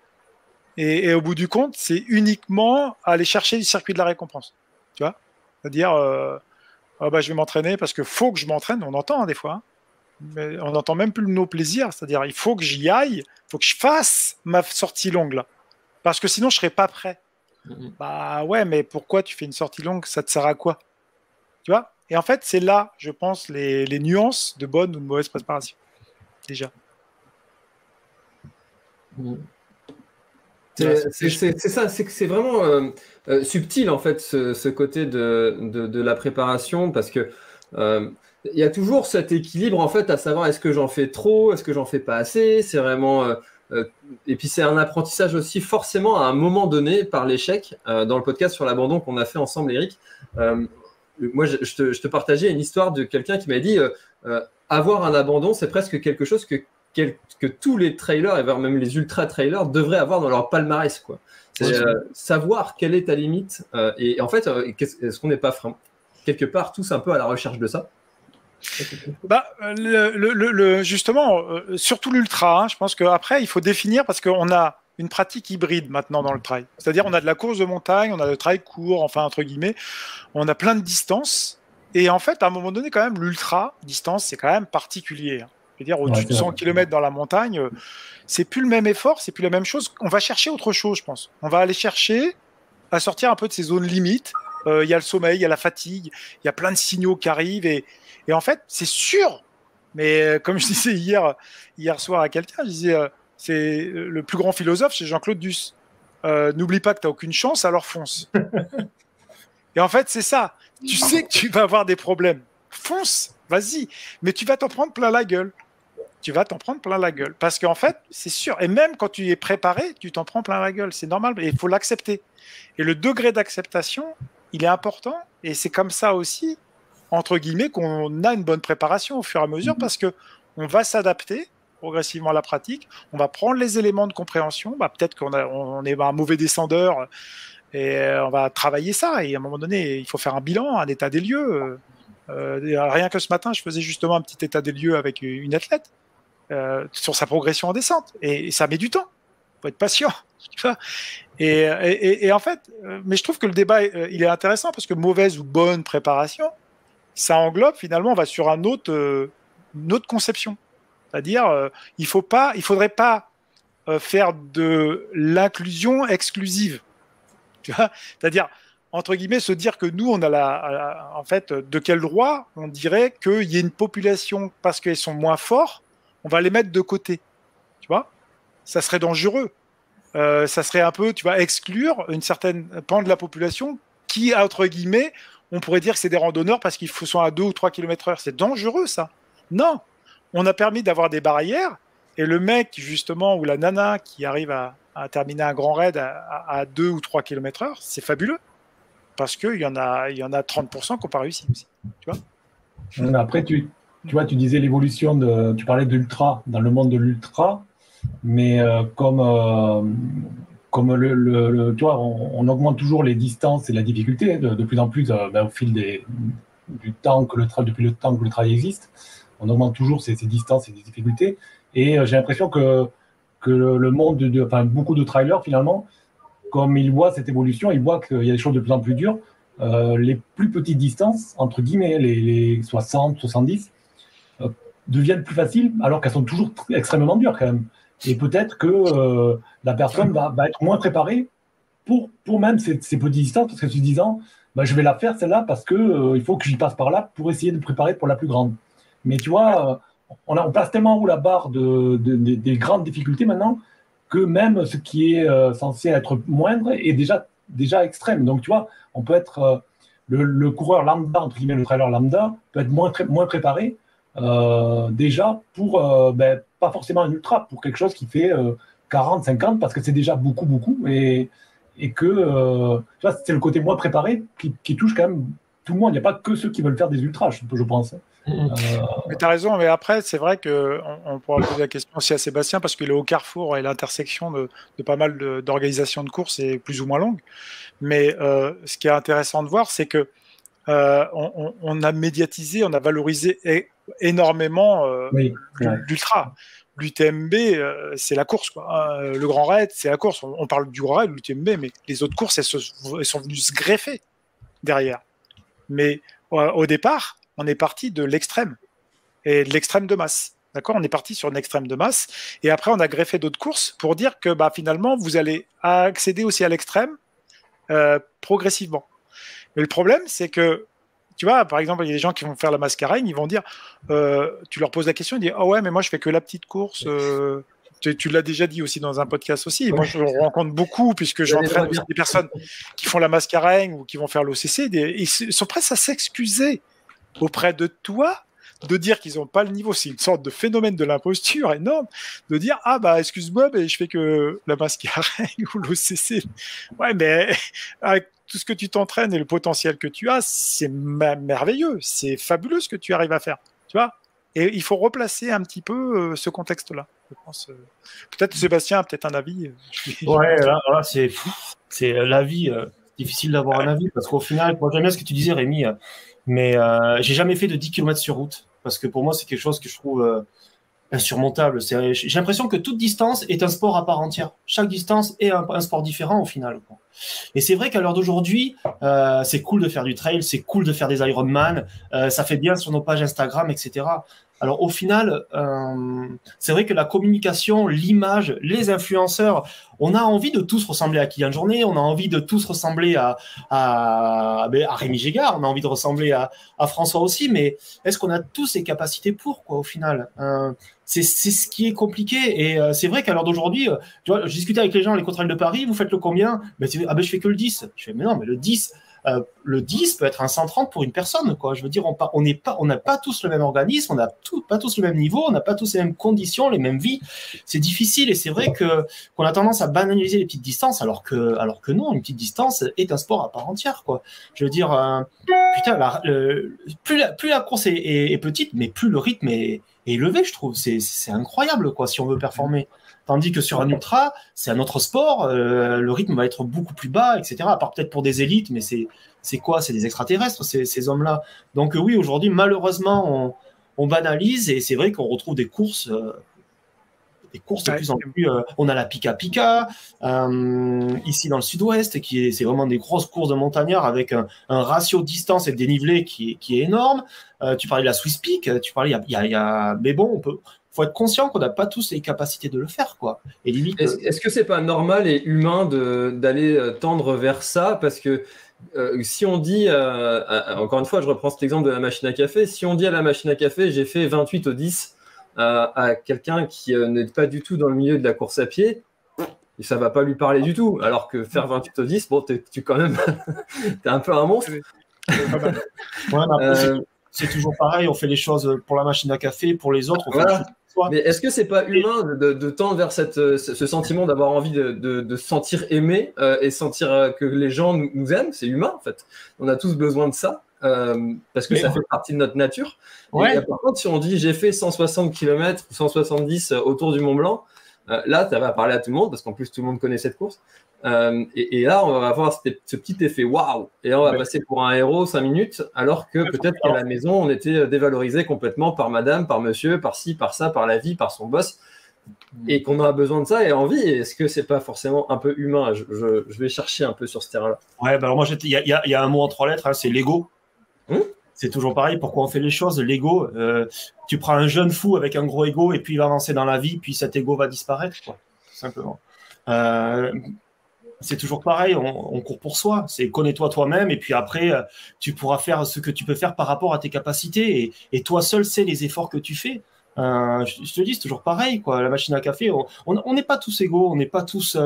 Et au bout du compte, c'est uniquement aller chercher le circuit de la récompense. Tu vois ? C'est-à-dire, je vais m'entraîner parce qu'il faut que je m'entraîne. On entend des fois. Hein. Mais on n'entend même plus le mot plaisir, c'est-à-dire il faut que j'y aille, il faut que je fasse ma sortie longue là, parce que sinon je serai pas prêt. Bah ouais, mais pourquoi tu fais une sortie longue? Ça te sert à quoi? Tu vois? Et en fait, c'est là, je pense, les nuances de bonne ou de mauvaise préparation. Déjà. C'est ça, c'est que c'est vraiment subtil en fait ce côté de la préparation parce que il y a toujours cet équilibre en fait à savoir est-ce que j'en fais trop, est-ce que j'en fais pas assez, c'est vraiment et puis c'est un apprentissage aussi forcément à un moment donné par l'échec dans le podcast sur l'abandon qu'on a fait ensemble Eric. Moi je te partageais une histoire de quelqu'un qui m'a dit avoir un abandon c'est presque quelque chose que tous les trailers et même les ultra trailers devraient avoir dans leur palmarès quoi. C'est savoir quelle est ta limite et en fait est-ce qu'on n'est pas quelque part tous un peu à la recherche de ça? Bah, justement, surtout l'ultra, hein, je pense qu'après, il faut définir parce qu'on a une pratique hybride maintenant dans le trail. C'est-à-dire, on a de la course de montagne, on a le trail court, enfin, entre guillemets, on a plein de distances. Et en fait, à un moment donné, quand même, l'ultra distance, c'est quand même particulier. Hein. Je veux dire, au-dessus de 100 km dans la montagne, c'est plus le même effort, c'est plus la même chose. On va chercher autre chose, je pense. On va aller chercher à sortir un peu de ces zones limites. Il y a le sommeil, il y a la fatigue, il y a plein de signaux qui arrivent et en fait, c'est sûr, mais comme je disais hier soir à quelqu'un, je disais, c'est le plus grand philosophe, c'est Jean-Claude Duss. N'oublie pas que tu n'as aucune chance, alors fonce. Et en fait, c'est ça. Tu sais que tu vas avoir des problèmes. Fonce, vas-y. Mais tu vas t'en prendre plein la gueule. Tu vas t'en prendre plein la gueule. Parce qu'en fait, c'est sûr. Et même quand tu es préparé, tu t'en prends plein la gueule. C'est normal. Et il faut l'accepter. Et le degré d'acceptation, il est important. Et c'est comme ça aussi entre guillemets, qu'on a une bonne préparation au fur et à mesure parce qu'on va s'adapter progressivement à la pratique, on va prendre les éléments de compréhension, peut-être qu'on est un mauvais descendeur et on va travailler ça et à un moment donné, il faut faire un bilan, un état des lieux. Rien que ce matin, je faisais justement un petit état des lieux avec une athlète sur sa progression en descente et ça met du temps, il faut être patient. Et en fait, mais je trouve que le débat, il est intéressant parce que mauvaise ou bonne préparation, ça englobe finalement, on va sur une autre conception. C'est-à-dire, il faudrait pas faire de l'inclusion exclusive. Tu vois, c'est-à-dire, entre guillemets, se dire que nous, on a en fait, de quel droit on dirait qu'il y ait une population, parce qu'elles sont moins forts, on va les mettre de côté. Tu vois, ça serait dangereux. Ça serait un peu, tu vas exclure une certaine pan de la population qui, entre guillemets, on pourrait dire que c'est des randonneurs parce qu'ils sont à 2 ou 3 km/h. C'est dangereux, ça. Non. On a permis d'avoir des barrières et le mec, justement, ou la nana qui arrive à terminer un grand raid à 2 ou 3 km/h, c'est fabuleux. Parce qu'il y en a 30% qui n'ont pas réussi aussi. Tu vois après, tu disais l'évolution, tu parlais de l'ultra, dans le monde de l'ultra, mais comme tu vois, on augmente toujours les distances et la difficulté de plus en plus au fil du temps depuis le temps que le travail existe. On augmente toujours ces distances et ces difficultés. Et j'ai l'impression que le monde, beaucoup de trailers, finalement, comme ils voient cette évolution, ils voient qu'il y a des choses de plus en plus dures. Les plus petites distances, entre guillemets, les 60, 70, deviennent plus faciles, alors qu'elles sont toujours extrêmement dures quand même. Et peut-être que la personne va être moins préparée pour même ces petites distances, parce que se disant, je vais la faire celle-là parce que il faut que j'y passe par là pour essayer de me préparer pour la plus grande. Mais tu vois, on place tellement haut la barre des grandes difficultés maintenant que même ce qui est censé être moindre est déjà extrême. Donc tu vois, on peut être le coureur lambda, entre guillemets, le trailer lambda, peut être moins préparé déjà pour pas forcément un ultra, pour quelque chose qui fait 40, 50, parce que c'est déjà beaucoup, et que tu vois, c'est le côté moins préparé qui touche quand même tout le monde. Il n'y a pas que ceux qui veulent faire des ultras, je pense. Mais tu as raison, mais après, c'est vrai qu'on pourra poser la question aussi à Sébastien, parce qu'il est au carrefour et l'intersection de pas mal d'organisations de courses est plus ou moins longue. Mais ce qui est intéressant de voir, c'est que on a médiatisé, on a valorisé énormément l'ultra. L'UTMB, c'est la course, quoi. Le Grand Raid, c'est la course. On parle du Grand Raid, l'UTMB, mais les autres courses, elles sont venues se greffer derrière. Mais au départ, on est parti de l'extrême. et de l'extrême de masse. D'accord, on est parti sur une extrême de masse et après on a greffé d'autres courses pour dire que finalement vous allez accéder aussi à l'extrême progressivement. Mais le problème, c'est que tu vois, par exemple, il y a des gens qui vont faire la mascarène, ils vont dire, tu leur poses la question, ils disent, ah ouais, mais moi je fais que la petite course. Tu l'as déjà dit aussi dans un podcast aussi. Moi, je rencontre beaucoup, puisque j'entraîne aussi des personnes qui font la mascarène ou qui vont faire l'OCC. Ils sont prêts à s'excuser auprès de toi, de dire qu'ils n'ont pas le niveau. C'est une sorte de phénomène de l'imposture énorme, de dire, ah bah excuse-moi, mais je fais que la mascarène ou l'OCC. Ouais, mais avec tout ce que tu t'entraînes et le potentiel que tu as, c'est merveilleux. C'est fabuleux ce que tu arrives à faire. Tu vois ? Et il faut replacer un petit peu ce contexte-là. Je pense. Peut-être Sébastien a peut-être un avis. Ouais, là c'est l'avis. Difficile d'avoir un avis parce qu'au final, moi j'aime bien ce que tu disais, Rémi, mais j'ai jamais fait de 10 km sur route parce que pour moi c'est quelque chose que je trouve insurmontable. J'ai l'impression que toute distance est un sport à part entière. Chaque distance est un sport différent au final, quoi. Et c'est vrai qu'à l'heure d'aujourd'hui, c'est cool de faire du trail, c'est cool de faire des Ironman, ça fait bien sur nos pages Instagram, etc. Alors au final, c'est vrai que la communication, l'image, les influenceurs, on a envie de tous ressembler à Kylian Jornet, on a envie de tous ressembler à Rémi Gégard, on a envie de ressembler à François aussi, mais est-ce qu'on a tous les capacités pour, quoi, au final? C'est ce qui est compliqué. Et c'est vrai qu'à l'heure d'aujourd'hui, tu vois, je discutais avec les gens, les contrôles de Paris, vous faites le combien? Je fais que le 10. Je fais, mais non, mais le 10 peut être un 130 pour une personne, quoi. Je veux dire, on n'a pas tous le même organisme, on n'a pas tous le même niveau, on n'a pas tous les mêmes conditions, les mêmes vies. C'est difficile et c'est vrai qu'on a tendance à banaliser les petites distances, alors que non, une petite distance est un sport à part entière, quoi. Je veux dire, putain, plus la course est petite, mais plus le rythme est élevé, je trouve. C'est incroyable, quoi, si on veut performer. Tandis que sur un ultra, c'est un autre sport, le rythme va être beaucoup plus bas, etc. À part peut-être pour des élites, mais c'est quoi? C'est des extraterrestres, ces hommes-là. Donc oui, aujourd'hui, malheureusement, on banalise et c'est vrai qu'on retrouve des courses de plus en plus. On a la Pika Pika, ici dans le sud-ouest, c'est vraiment des grosses courses de montagnards avec un ratio distance et de dénivelé qui est énorme. Tu parlais de la Swiss Peak, mais bon, faut être conscient qu'on n'a pas tous les capacités de le faire, quoi. Et limite. Est-ce que c'est pas normal et humain d'aller tendre vers ça? Parce que si on dit, encore une fois, je reprends cet exemple de la machine à café, si on dit à la machine à café, j'ai fait 28 au 10 à quelqu'un qui n'est pas du tout dans le milieu de la course à pied, ça va pas lui parler du tout. Alors que faire 28 au 10, bon, tu quand même, t'es un peu un monstre. C'est toujours pareil, on fait les choses pour la machine à café, pour les autres. Mais est-ce que c'est pas humain de tendre vers ce sentiment d'avoir envie de se sentir aimé et sentir que les gens nous aiment? C'est humain, en fait. On a tous besoin de ça parce que ça fait partie de notre nature. Ouais. Et par contre, si on dit j'ai fait 160 km ou 170 autour du Mont Blanc, là, ça va parler à tout le monde parce qu'en plus, tout le monde connaît cette course. Et là, on va avoir ce petit effet waouh. Et là, on va passer pour un héros 5 minutes, alors que peut-être qu'à la maison, on était dévalorisé complètement par madame, par monsieur, par ci, par ça, par la vie, par son boss. Et qu'on a besoin de ça et envie. Est-ce que c'est pas forcément un peu humain? Je vais chercher un peu sur ce terrain-là. Ouais, alors moi, il y a un mot en 3 lettres, hein, c'est l'ego. C'est toujours pareil, pourquoi on fait les choses, l'ego. Tu prends un jeune fou avec un gros ego et puis il va avancer dans la vie, puis cet ego va disparaître, quoi, tout simplement. C'est toujours pareil, on court pour soi. C'est connais-toi toi-même et puis après, tu pourras faire ce que tu peux faire par rapport à tes capacités et toi seul sais les efforts que tu fais. Je te dis, c'est toujours pareil, quoi. La machine à café, on n'est pas tous égaux, on n'est pas tous,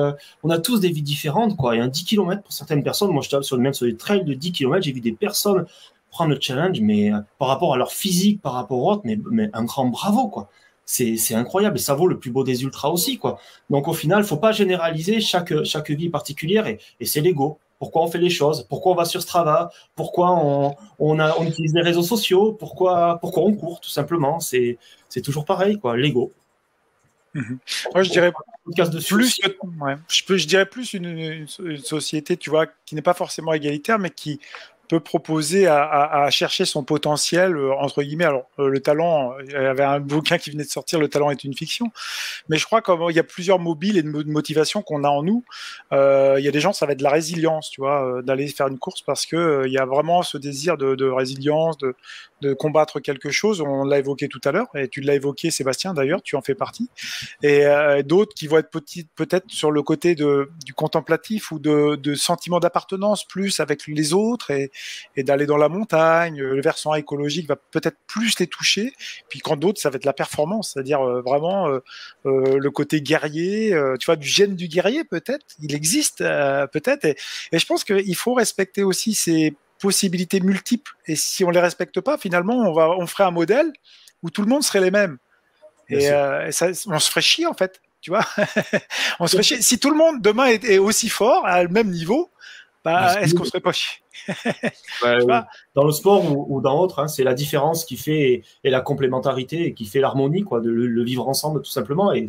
on a tous des vies différentes, quoi. Il y a un 10 km pour certaines personnes. Moi, je tape sur les trails de 10 km, j'ai vu des personnes prendre le challenge, mais par rapport à leur physique, par rapport au autre, mais un grand bravo, quoi. C'est incroyable et ça vaut le plus beau des ultras aussi, quoi. Donc au final, faut pas généraliser chaque vie particulière et c'est l'ego. Pourquoi on fait les choses? Pourquoi on va sur Strava? Pourquoi on utilise les réseaux sociaux? Pourquoi on court, tout simplement? C'est toujours pareil, quoi. L'ego. Moi, je dirais plus, je dirais plus une société, tu vois, qui n'est pas forcément égalitaire, mais qui peut proposer à chercher son potentiel, entre guillemets. Alors, le talent, il y avait un bouquin qui venait de sortir, Le talent est une fiction. Mais je crois qu'il y a plusieurs mobiles et de motivations qu'on a en nous. Il y a des gens, ça va être de la résilience, tu vois, d'aller faire une course parce que il y a vraiment ce désir de résilience, de combattre quelque chose. On l'a évoqué tout à l'heure, et tu l'as évoqué, Sébastien, d'ailleurs, tu en fais partie. Et d'autres qui vont être peut-être sur le côté du contemplatif ou de sentiment d'appartenance plus avec les autres et d'aller dans la montagne. Le versant écologique va peut-être plus les toucher. Puis quand d'autres, ça va être la performance, c'est-à-dire vraiment le côté guerrier, tu vois, du gène du guerrier peut-être. Il existe peut-être. Et je pense qu'il faut respecter aussi ces possibilités multiples. Et si on les respecte pas, finalement, on ferait un modèle où tout le monde serait les mêmes. Et ça, on se ferait chier en fait. Tu vois, on se ferait chier. Si tout le monde demain est aussi fort, à le même niveau, est-ce qu'on serait pas chier? Dans le sport ou dans autre, c'est la différence qui fait et la complémentarité et qui fait l'harmonie, quoi, de le vivre ensemble tout simplement. Et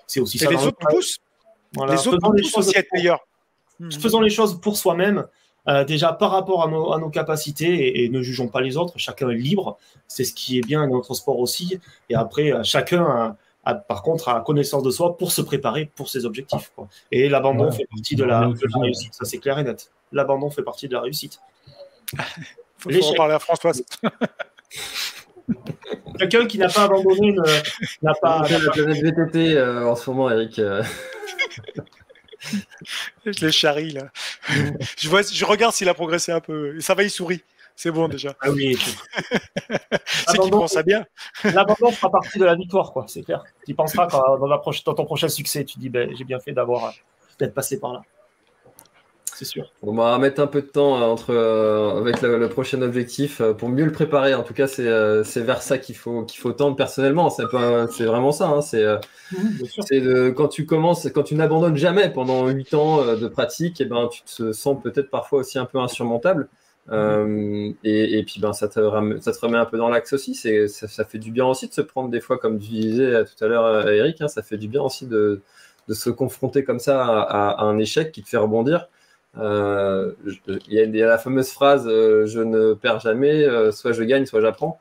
c'est aussi ça. Les autres nous poussent. Voilà. Les autres nous poussent aussi à être meilleurs. Faisons les choses pour soi-même. Déjà par rapport à nos capacités et ne jugeons pas les autres. Chacun est libre. C'est ce qui est bien dans notre sport aussi. Et après, chacun par contre, a connaissance de soi pour se préparer pour ses objectifs, quoi. Et l'abandon fait partie de la réussite, ça c'est clair et net. L'abandon fait partie de la réussite. Faut en parler à Françoise. Quelqu'un qui n'a pas abandonné n'a pas... La planète VTT en ce moment, Eric. Je les charrie, là. Je regarde s'il a progressé un peu. Et ça va, il sourit. C'est bon déjà. Ah oui. C'est qu'il pense à bien. L'abandon fera partie de la victoire, quoi. C'est clair. Tu y penseras dans ton prochain succès. Tu dis, j'ai bien fait d'être passé par là. C'est sûr. On va mettre un peu de temps avec le prochain objectif pour mieux le préparer. En tout cas, c'est vers ça qu'il faut tendre personnellement. C'est vraiment ça. Quand tu n'abandonnes jamais pendant 8 ans de pratique, tu te sens peut-être parfois aussi un peu insurmontable. Et puis ça te remet un peu dans l'axe aussi. Ça fait du bien aussi de se prendre des fois, comme tu disais tout à l'heure, Eric, ça fait du bien aussi de se confronter comme ça à un échec qui te fait rebondir. Il y a la fameuse phrase je ne perds jamais, soit je gagne, soit j'apprends.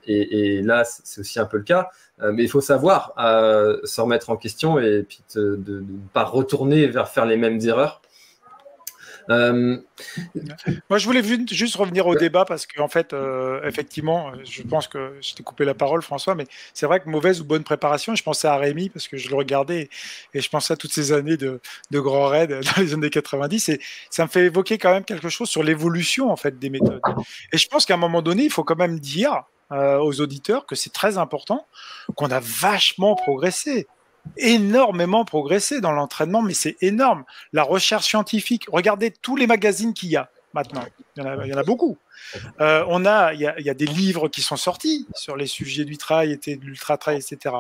Et là, c'est aussi un peu le cas. Mais il faut savoir se remettre en question et puis de ne pas retourner vers faire les mêmes erreurs. Moi, je voulais juste revenir au débat parce qu'en fait, effectivement, je pense que je t'ai coupé la parole, François, mais c'est vrai que mauvaise ou bonne préparation, je pensais à Rémi parce que je le regardais et je pensais à toutes ces années de grands raids dans les années 90 et ça me fait évoquer quand même quelque chose sur l'évolution en fait des méthodes. Et je pense qu'à un moment donné, il faut quand même dire aux auditeurs que c'est très important, qu'on a vachement progressé. Énormément progressé dans l'entraînement, mais c'est énorme. La recherche scientifique, regardez tous les magazines qu'il y a maintenant. Il y en a beaucoup. Il y a des livres qui sont sortis sur les sujets du trail, de l'ultra-trail, etc.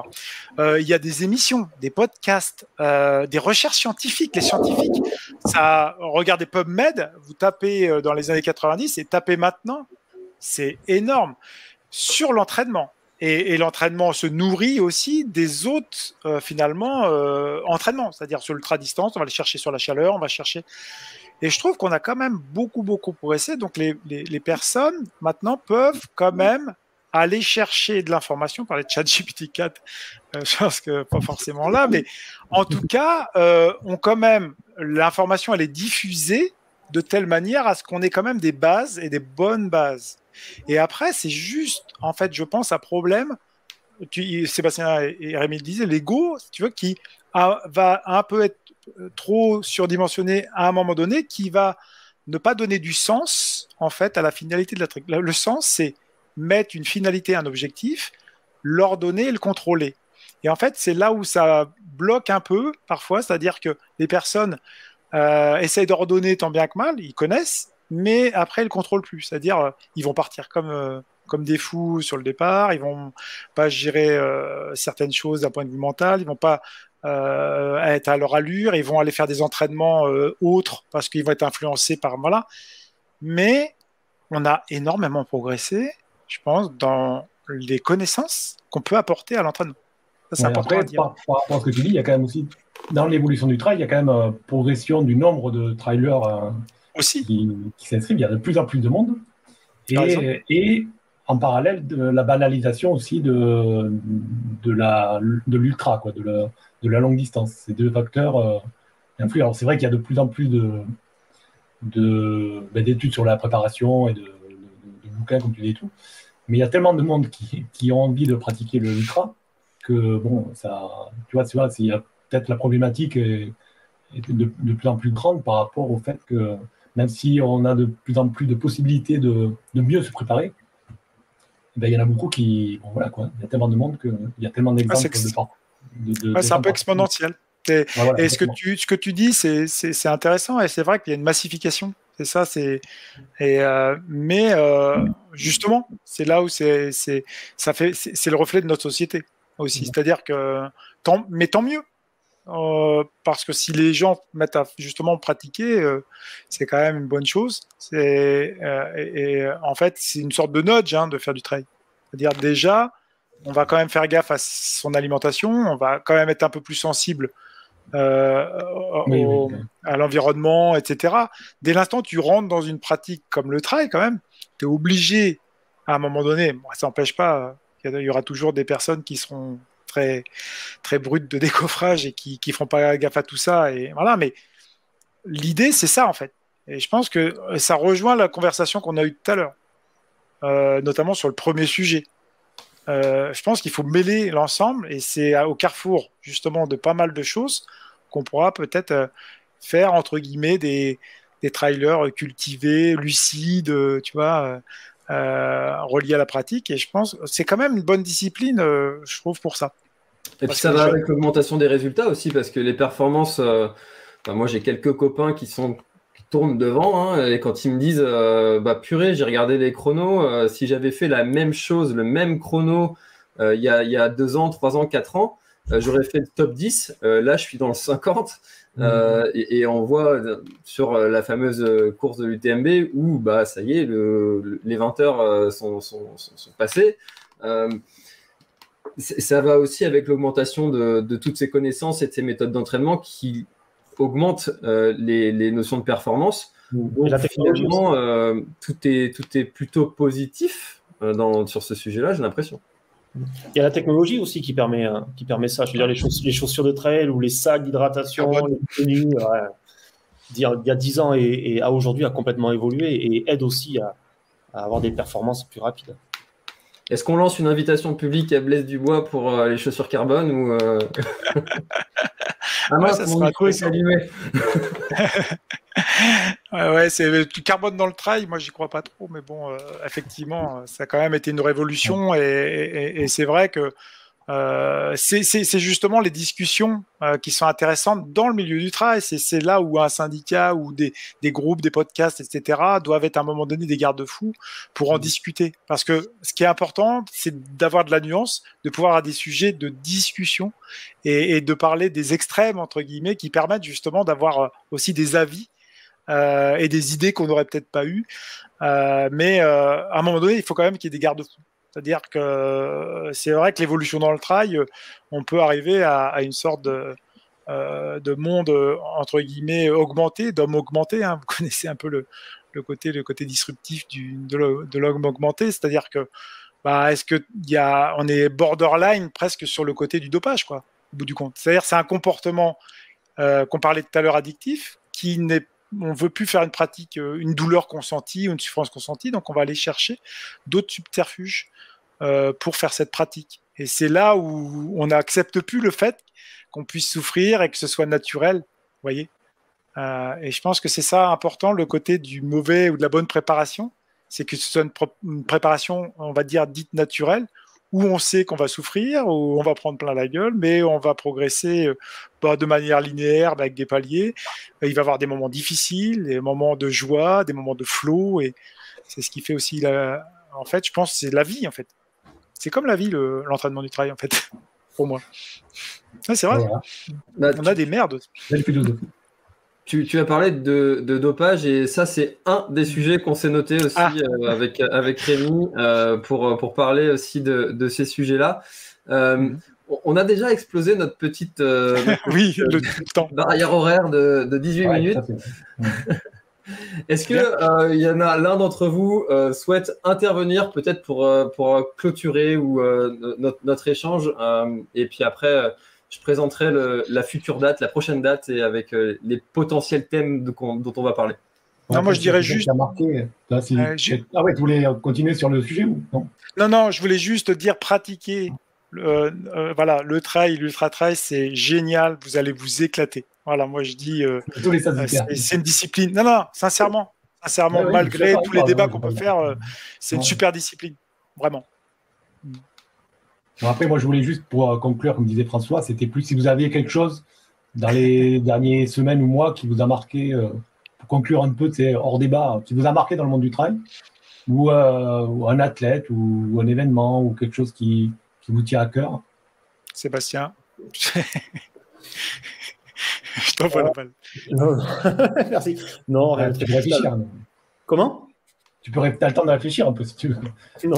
Il y a des émissions, des podcasts, des recherches scientifiques. Les scientifiques, regardez PubMed, vous tapez dans les années 90 et tapez maintenant, c'est énorme. Sur l'entraînement. Et l'entraînement se nourrit aussi des autres, entraînements. C'est-à-dire sur l'ultra-distance, on va aller chercher sur la chaleur, on va chercher... Et je trouve qu'on a quand même beaucoup progressé. Donc les personnes, maintenant, peuvent quand même aller chercher de l'information par les ChatGPT-4. Je pense que pas forcément là, mais en tout cas, l'information, elle est diffusée de telle manière à ce qu'on ait quand même des bases et des bonnes bases. Et après, c'est juste, en fait, je pense, un problème, Sébastien et Rémi le disaient, l'ego, si tu veux, qui va un peu être trop surdimensionné à un moment donné, qui va ne pas donner du sens, en fait, à la finalité de la truc. Le sens, c'est mettre une finalité, un objectif, l'ordonner et le contrôler. Et en fait, c'est là où ça bloque un peu, parfois, c'est-à-dire que les personnes essayent d'ordonner tant bien que mal, ils connaissent, mais après, ils ne contrôlent plus. C'est-à-dire, ils vont partir comme des fous sur le départ, ils ne vont pas gérer certaines choses d'un point de vue mental, ils ne vont pas être à leur allure, ils vont aller faire des entraînements autres parce qu'ils vont être influencés par... Voilà. Mais on a énormément progressé, je pense, dans les connaissances qu'on peut apporter à l'entraînement. Ça, c'est important à dire. Par rapport à ce que tu dis, il y a quand même aussi, dans l'évolution du trail, il y a quand même progression du nombre de trailers Aussi. qui s'inscrivent. Il y a de plus en plus de monde. Et en parallèle, de la banalisation aussi de l'ultra, quoi, de la longue distance. Ces deux facteurs influent. Alors, c'est vrai qu'il y a de plus en plus d'études sur la préparation et de bouquins, comme tu dis et tout. Mais il y a tellement de monde qui ont envie de pratiquer le ultra que, bon, ça, tu vois, il y a peut-être la problématique est de plus en plus grande par rapport au fait que même si on a de plus en plus de possibilités de mieux se préparer, il y en a beaucoup qui, bon, voilà, quoi, il y a tellement de monde qu'il y a tellement d'exemples c'est un peu exponentiel. Voilà, et ce que tu dis, c'est intéressant et c'est vrai qu'il y a une massification. C'est ça, mais justement, c'est là où c'est le reflet de notre société aussi. C'est-à-dire que tant mieux. Parce que si les gens mettent à justement pratiquer, c'est quand même une bonne chose. En fait, c'est une sorte de nudge de faire du trail. C'est-à-dire déjà, on va quand même faire gaffe à son alimentation, on va quand même être un peu plus sensible à l'environnement, etc. Dès l'instant où tu rentres dans une pratique comme le trail, quand même, tu es obligé, à un moment donné, ça n'empêche pas, il y aura toujours des personnes qui seront très, très brutes de décoffrage et qui ne feront pas gaffe à tout ça. Et voilà, mais l'idée, c'est ça, en fait. Et je pense que ça rejoint la conversation qu'on a eue tout à l'heure, notamment sur le premier sujet. Je pense qu'il faut mêler l'ensemble et c'est au carrefour justement de pas mal de choses qu'on pourra peut-être faire entre guillemets des trailers cultivés, lucides, tu vois, reliés à la pratique. Et je pense que c'est quand même une bonne discipline, je trouve, pour ça. Et puis ça va avec l'augmentation des résultats aussi parce que les performances, moi j'ai quelques copains qui tournent devant et quand ils me disent purée, j'ai regardé les chronos, si j'avais fait la même chose, le même chrono il y a 2 ans, 3 ans, 4 ans, j'aurais fait le top 10, là je suis dans le 50 et on voit sur la fameuse course de l'UTMB où ça y est, les 20 heures sont passées. Ça va aussi avec l'augmentation de toutes ces connaissances et de ces méthodes d'entraînement qui augmente les notions de performance. Donc, finalement, tout est plutôt positif sur ce sujet-là, j'ai l'impression. Il y a la technologie aussi qui permet ça. Je veux dire, les chaussures de trail ou les sacs d'hydratation, les tenues, il y a 10 ans et à aujourd'hui a complètement évolué et aide aussi à avoir des performances plus rapides. Est-ce qu'on lance une invitation publique à Blaise Dubois pour les chaussures carbone ou Ah mince, mon micro est allumé. C'est le carbone dans le trail, moi j'y crois pas trop, mais bon, effectivement, ça a quand même été une révolution et c'est vrai que c'est justement les discussions qui sont intéressantes dans le milieu du trail. C'est là où un syndicat ou des groupes, des podcasts, etc. doivent être à un moment donné des garde-fous pour en discuter. Parce que ce qui est important, c'est d'avoir de la nuance, de pouvoir avoir des sujets de discussion et de parler des extrêmes, entre guillemets, qui permettent justement d'avoir aussi des avis et des idées qu'on n'aurait peut-être pas eues. Mais à un moment donné, il faut quand même qu'il y ait des garde-fous. C'est-à-dire que c'est vrai que l'évolution dans le trail, on peut arriver à une sorte de monde, entre guillemets, augmenté, d'homme augmenté. Vous connaissez un peu le côté disruptif de l'homme augmenté. C'est-à-dire que est-ce que on est borderline presque sur le côté du dopage, quoi, au bout du compte. C'est-à-dire c'est un comportement qu'on parlait tout à l'heure addictif, on ne veut plus faire une pratique, une douleur consentie ou une souffrance consentie, donc on va aller chercher d'autres subterfuges pour faire cette pratique. Et c'est là où on n'accepte plus le fait qu'on puisse souffrir et que ce soit naturel, vous voyez. Et je pense que c'est ça important, le côté du mauvais ou de la bonne préparation, c'est que ce soit une préparation, on va dire, dite naturelle, où on sait qu'on va souffrir, où on va prendre plein la gueule, mais on va progresser de manière linéaire, avec des paliers. Il va y avoir des moments difficiles, des moments de joie, des moments de flow, et c'est ce qui fait aussi en fait, je pense que c'est la vie, en fait. C'est comme la vie, l'entraînement du trail, en fait, pour moi. Ouais, c'est vrai. Voilà. On a des merdes. Tu as parlé de dopage et ça c'est un des sujets qu'on s'est noté aussi avec Rémi pour parler aussi de ces sujets-là. On a déjà explosé notre petite le temps. barrière horaire de 18 minutes. Est-ce que il y en a l'un d'entre vous souhaite intervenir peut-être pour clôturer ou notre échange et puis après je présenterai la future date, la prochaine date et avec les potentiels thèmes dont on va parler. Non, moi je dirais juste. Marqué, là, Ah ouais, tu voulais continuer sur le sujet ou non? Non, je voulais juste dire pratiquer. Voilà, le trail, l'ultra trail, c'est génial. Vous allez vous éclater. Voilà, moi je dis, c'est une discipline. Non, sincèrement, Ouais, malgré tous les débats qu'on peut faire, c'est une super discipline, vraiment. Bon, après, moi je voulais juste pour conclure, comme disait François, c'était plus si vous aviez quelque chose dans les dernières semaines ou mois qui vous a marqué, pour conclure un peu, c'est hors débat, qui vous a marqué dans le monde du trail, ou un athlète, ou un événement, ou quelque chose qui vous tient à cœur. Sébastien, je t'envoie la balle. Non. Merci. Non, rien. Tu peux réfléchir. Non. Comment? Tu peux t'as le temps de réfléchir un peu si tu veux. Non.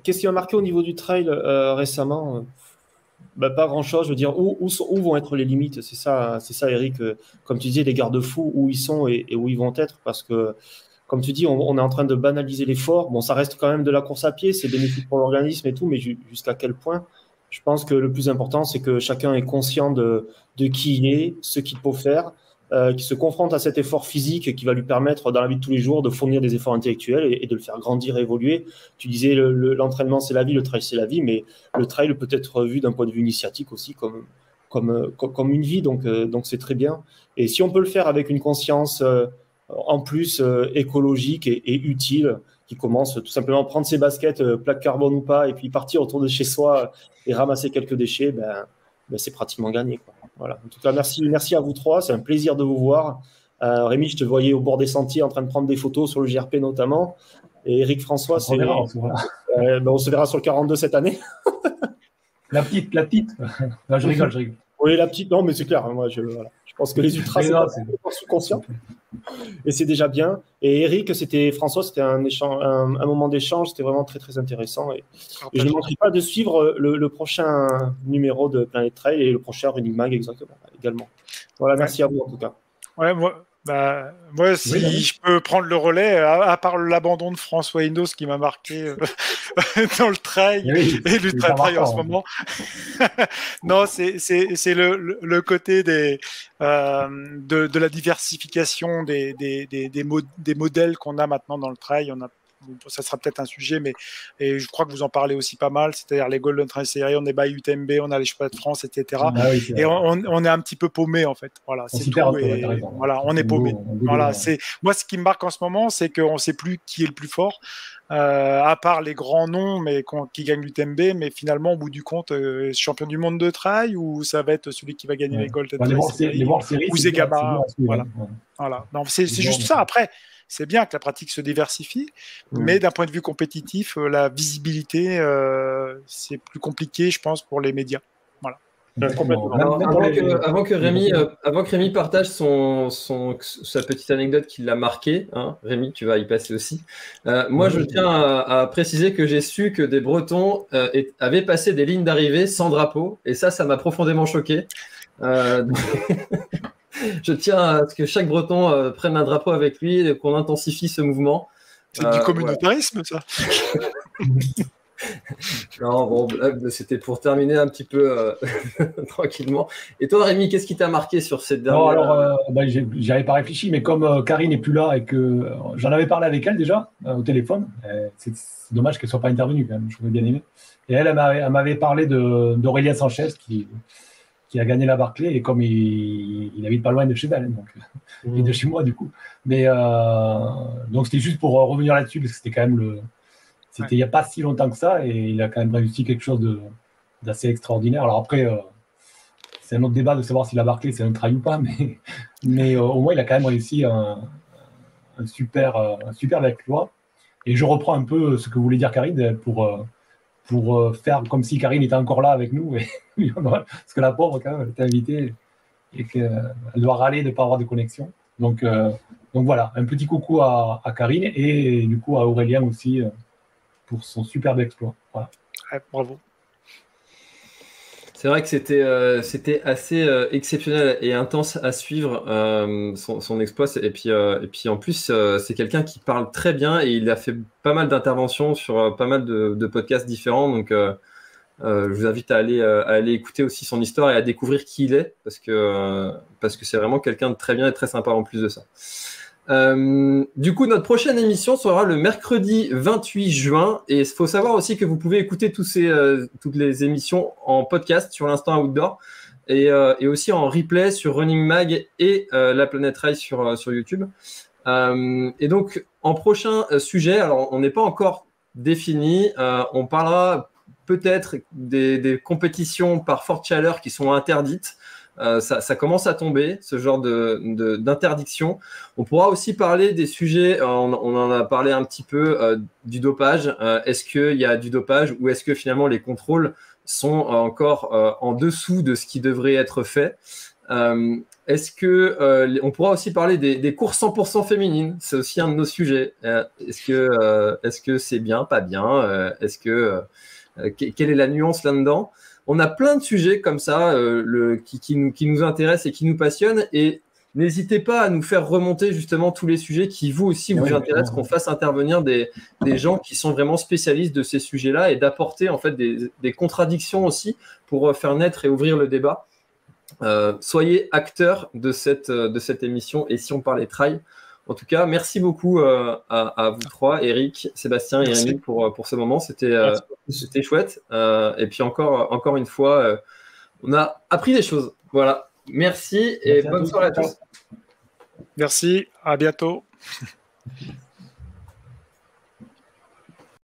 Qu'est-ce qui m'a marqué au niveau du trail récemment? Pas grand-chose. Je veux dire, où vont être les limites? C'est ça, Eric. Comme tu disais, les garde-fous, où ils sont et où ils vont être. Parce que, comme tu dis, on est en train de banaliser l'effort. Bon, ça reste quand même de la course à pied, c'est bénéfique pour l'organisme et tout, mais jusqu'à quel point? Je pense que le plus important, c'est que chacun est conscient de qui il est, ce qu'il faut faire, qui se confronte à cet effort physique qui va lui permettre, dans la vie de tous les jours, de fournir des efforts intellectuels et de le faire grandir et évoluer. Tu disais, l'entraînement, c'est la vie, le trail, c'est la vie, mais le trail peut être vu d'un point de vue initiatique aussi comme une vie, donc c'est très bien. Et si on peut le faire avec une conscience en plus écologique et utile, qui commence tout simplement à prendre ses baskets, plaque carbone ou pas, et puis partir autour de chez soi et ramasser quelques déchets, c'est pratiquement gagné, quoi. Voilà. En tout cas, merci à vous trois, c'est un plaisir de vous voir. Rémi, je te voyais au bord des sentiers en train de prendre des photos sur le GRP notamment. Et Eric, François, on se verra sur le 42 cette année. La petite. Non, je rigole. Oui, la petite, non, mais c'est clair. Moi, je pense que les ultras, c'est sous-conscient. Et c'est déjà bien. Et Eric, François, c'était un moment d'échange. C'était vraiment très, très intéressant. Et je ne manquerai pas de suivre le prochain numéro de Planète Trail et le prochain Running Mag également. Voilà, merci à vous en tout cas. Ouais, moi, si je peux prendre le relais, à part l'abandon de François Hinault, ce qui m'a marqué dans le trail et l'ultra trail en ce moment. Non, c'est le côté de la diversification des modèles qu'on a maintenant dans le trail. Ça sera peut-être un sujet, et je crois que vous en parlez aussi pas mal, c'est-à-dire les Golden Trail Series, on est by UTMB, on a les championnats de France, etc. Et on est un petit peu paumé en fait. Voilà, c'est tout. Voilà, on est paumé. Voilà, moi ce qui me marque en ce moment, c'est qu'on ne sait plus qui est le plus fort, à part les grands noms, mais qui gagnent l'UTMB, mais finalement au bout du compte, champion du monde de trail ou ça va être celui qui va gagner les Golden Trail Series ou Zegama. Voilà. Non, c'est juste ça. Après. C'est bien que la pratique se diversifie, mais d'un point de vue compétitif, la visibilité, c'est plus compliqué, je pense, pour les médias. Voilà. Alors, avant que Rémi partage sa petite anecdote qui l'a marqué, hein, Rémi, tu vas y passer aussi. Moi, je tiens à préciser que j'ai su que des Bretons avaient passé des lignes d'arrivée sans drapeau, et ça m'a profondément choqué. Je tiens à ce que chaque Breton prenne un drapeau avec lui et qu'on intensifie ce mouvement. C'est du communautarisme, ça. Non, bon, c'était pour terminer un petit peu tranquillement. Et toi, Rémi, qu'est-ce qui t'a marqué sur cette dernière... Non, alors, j'y avais pas réfléchi, mais comme Karine n'est plus là et que j'en avais parlé avec elle déjà au téléphone, c'est dommage qu'elle soit pas intervenue quand même, je l'aurais bien aimé. Et elle m'avait parlé d'Aurélien Sanchez qui a gagné la Barclay, et comme il habite pas loin de chez elle, donc, et de chez moi du coup. Mais donc c'était juste pour revenir là-dessus, parce que c'était quand même il n'y a pas si longtemps que ça, et il a quand même réussi quelque chose d'assez extraordinaire. Alors après, c'est un autre débat de savoir si la Barclay c'est un trail ou pas, mais au moins il a quand même réussi un super exploit. Et je reprends un peu ce que voulait dire Karine pour faire comme si Karine était encore là avec nous, parce que la pauvre quand même elle était invitée et qu'elle doit râler de ne pas avoir de connexion. Donc voilà, un petit coucou à Karine et du coup à Aurélien aussi pour son superbe exploit. Voilà. Ouais, bravo. C'est vrai que c'était assez exceptionnel et intense à suivre son exploit. Et puis en plus, c'est quelqu'un qui parle très bien et il a fait pas mal d'interventions sur pas mal de podcasts différents. Donc, je vous invite à aller écouter aussi son histoire et à découvrir qui il est parce que c'est vraiment quelqu'un de très bien et très sympa en plus de ça. Du coup, notre prochaine émission sera le mercredi 28 juin et il faut savoir aussi que vous pouvez écouter toutes les émissions en podcast sur l'Instant Outdoor et aussi en replay sur Running Mag et La Planète Rail sur YouTube. Et donc, en prochain sujet, alors on n'est pas encore défini, on parlera peut-être des compétitions par forte chaleur qui sont interdites. Ça commence à tomber, ce genre d'interdiction. On pourra aussi parler des sujets, on en a parlé un petit peu, du dopage. Est-ce qu'il y a du dopage ou est-ce que finalement les contrôles sont encore en dessous de ce qui devrait être fait? Est-ce que on pourra aussi parler des courses 100% féminines? C'est aussi un de nos sujets. Est-ce que c'est bien, pas bien? Quelle est la nuance là-dedans? On a plein de sujets comme ça qui nous intéressent et qui nous passionnent. Et n'hésitez pas à nous faire remonter justement tous les sujets qui vous aussi vous intéressent, qu'on fasse intervenir des gens qui sont vraiment spécialistes de ces sujets-là et d'apporter en fait des contradictions aussi pour faire naître et ouvrir le débat. Soyez acteurs de cette émission et si on parlait trail. En tout cas, merci beaucoup à vous trois, Eric, Sébastien et Rémi pour ce moment. C'était chouette. Et puis encore une fois, on a appris des choses. Voilà. Merci et bonne soirée à tous. Merci, à bientôt.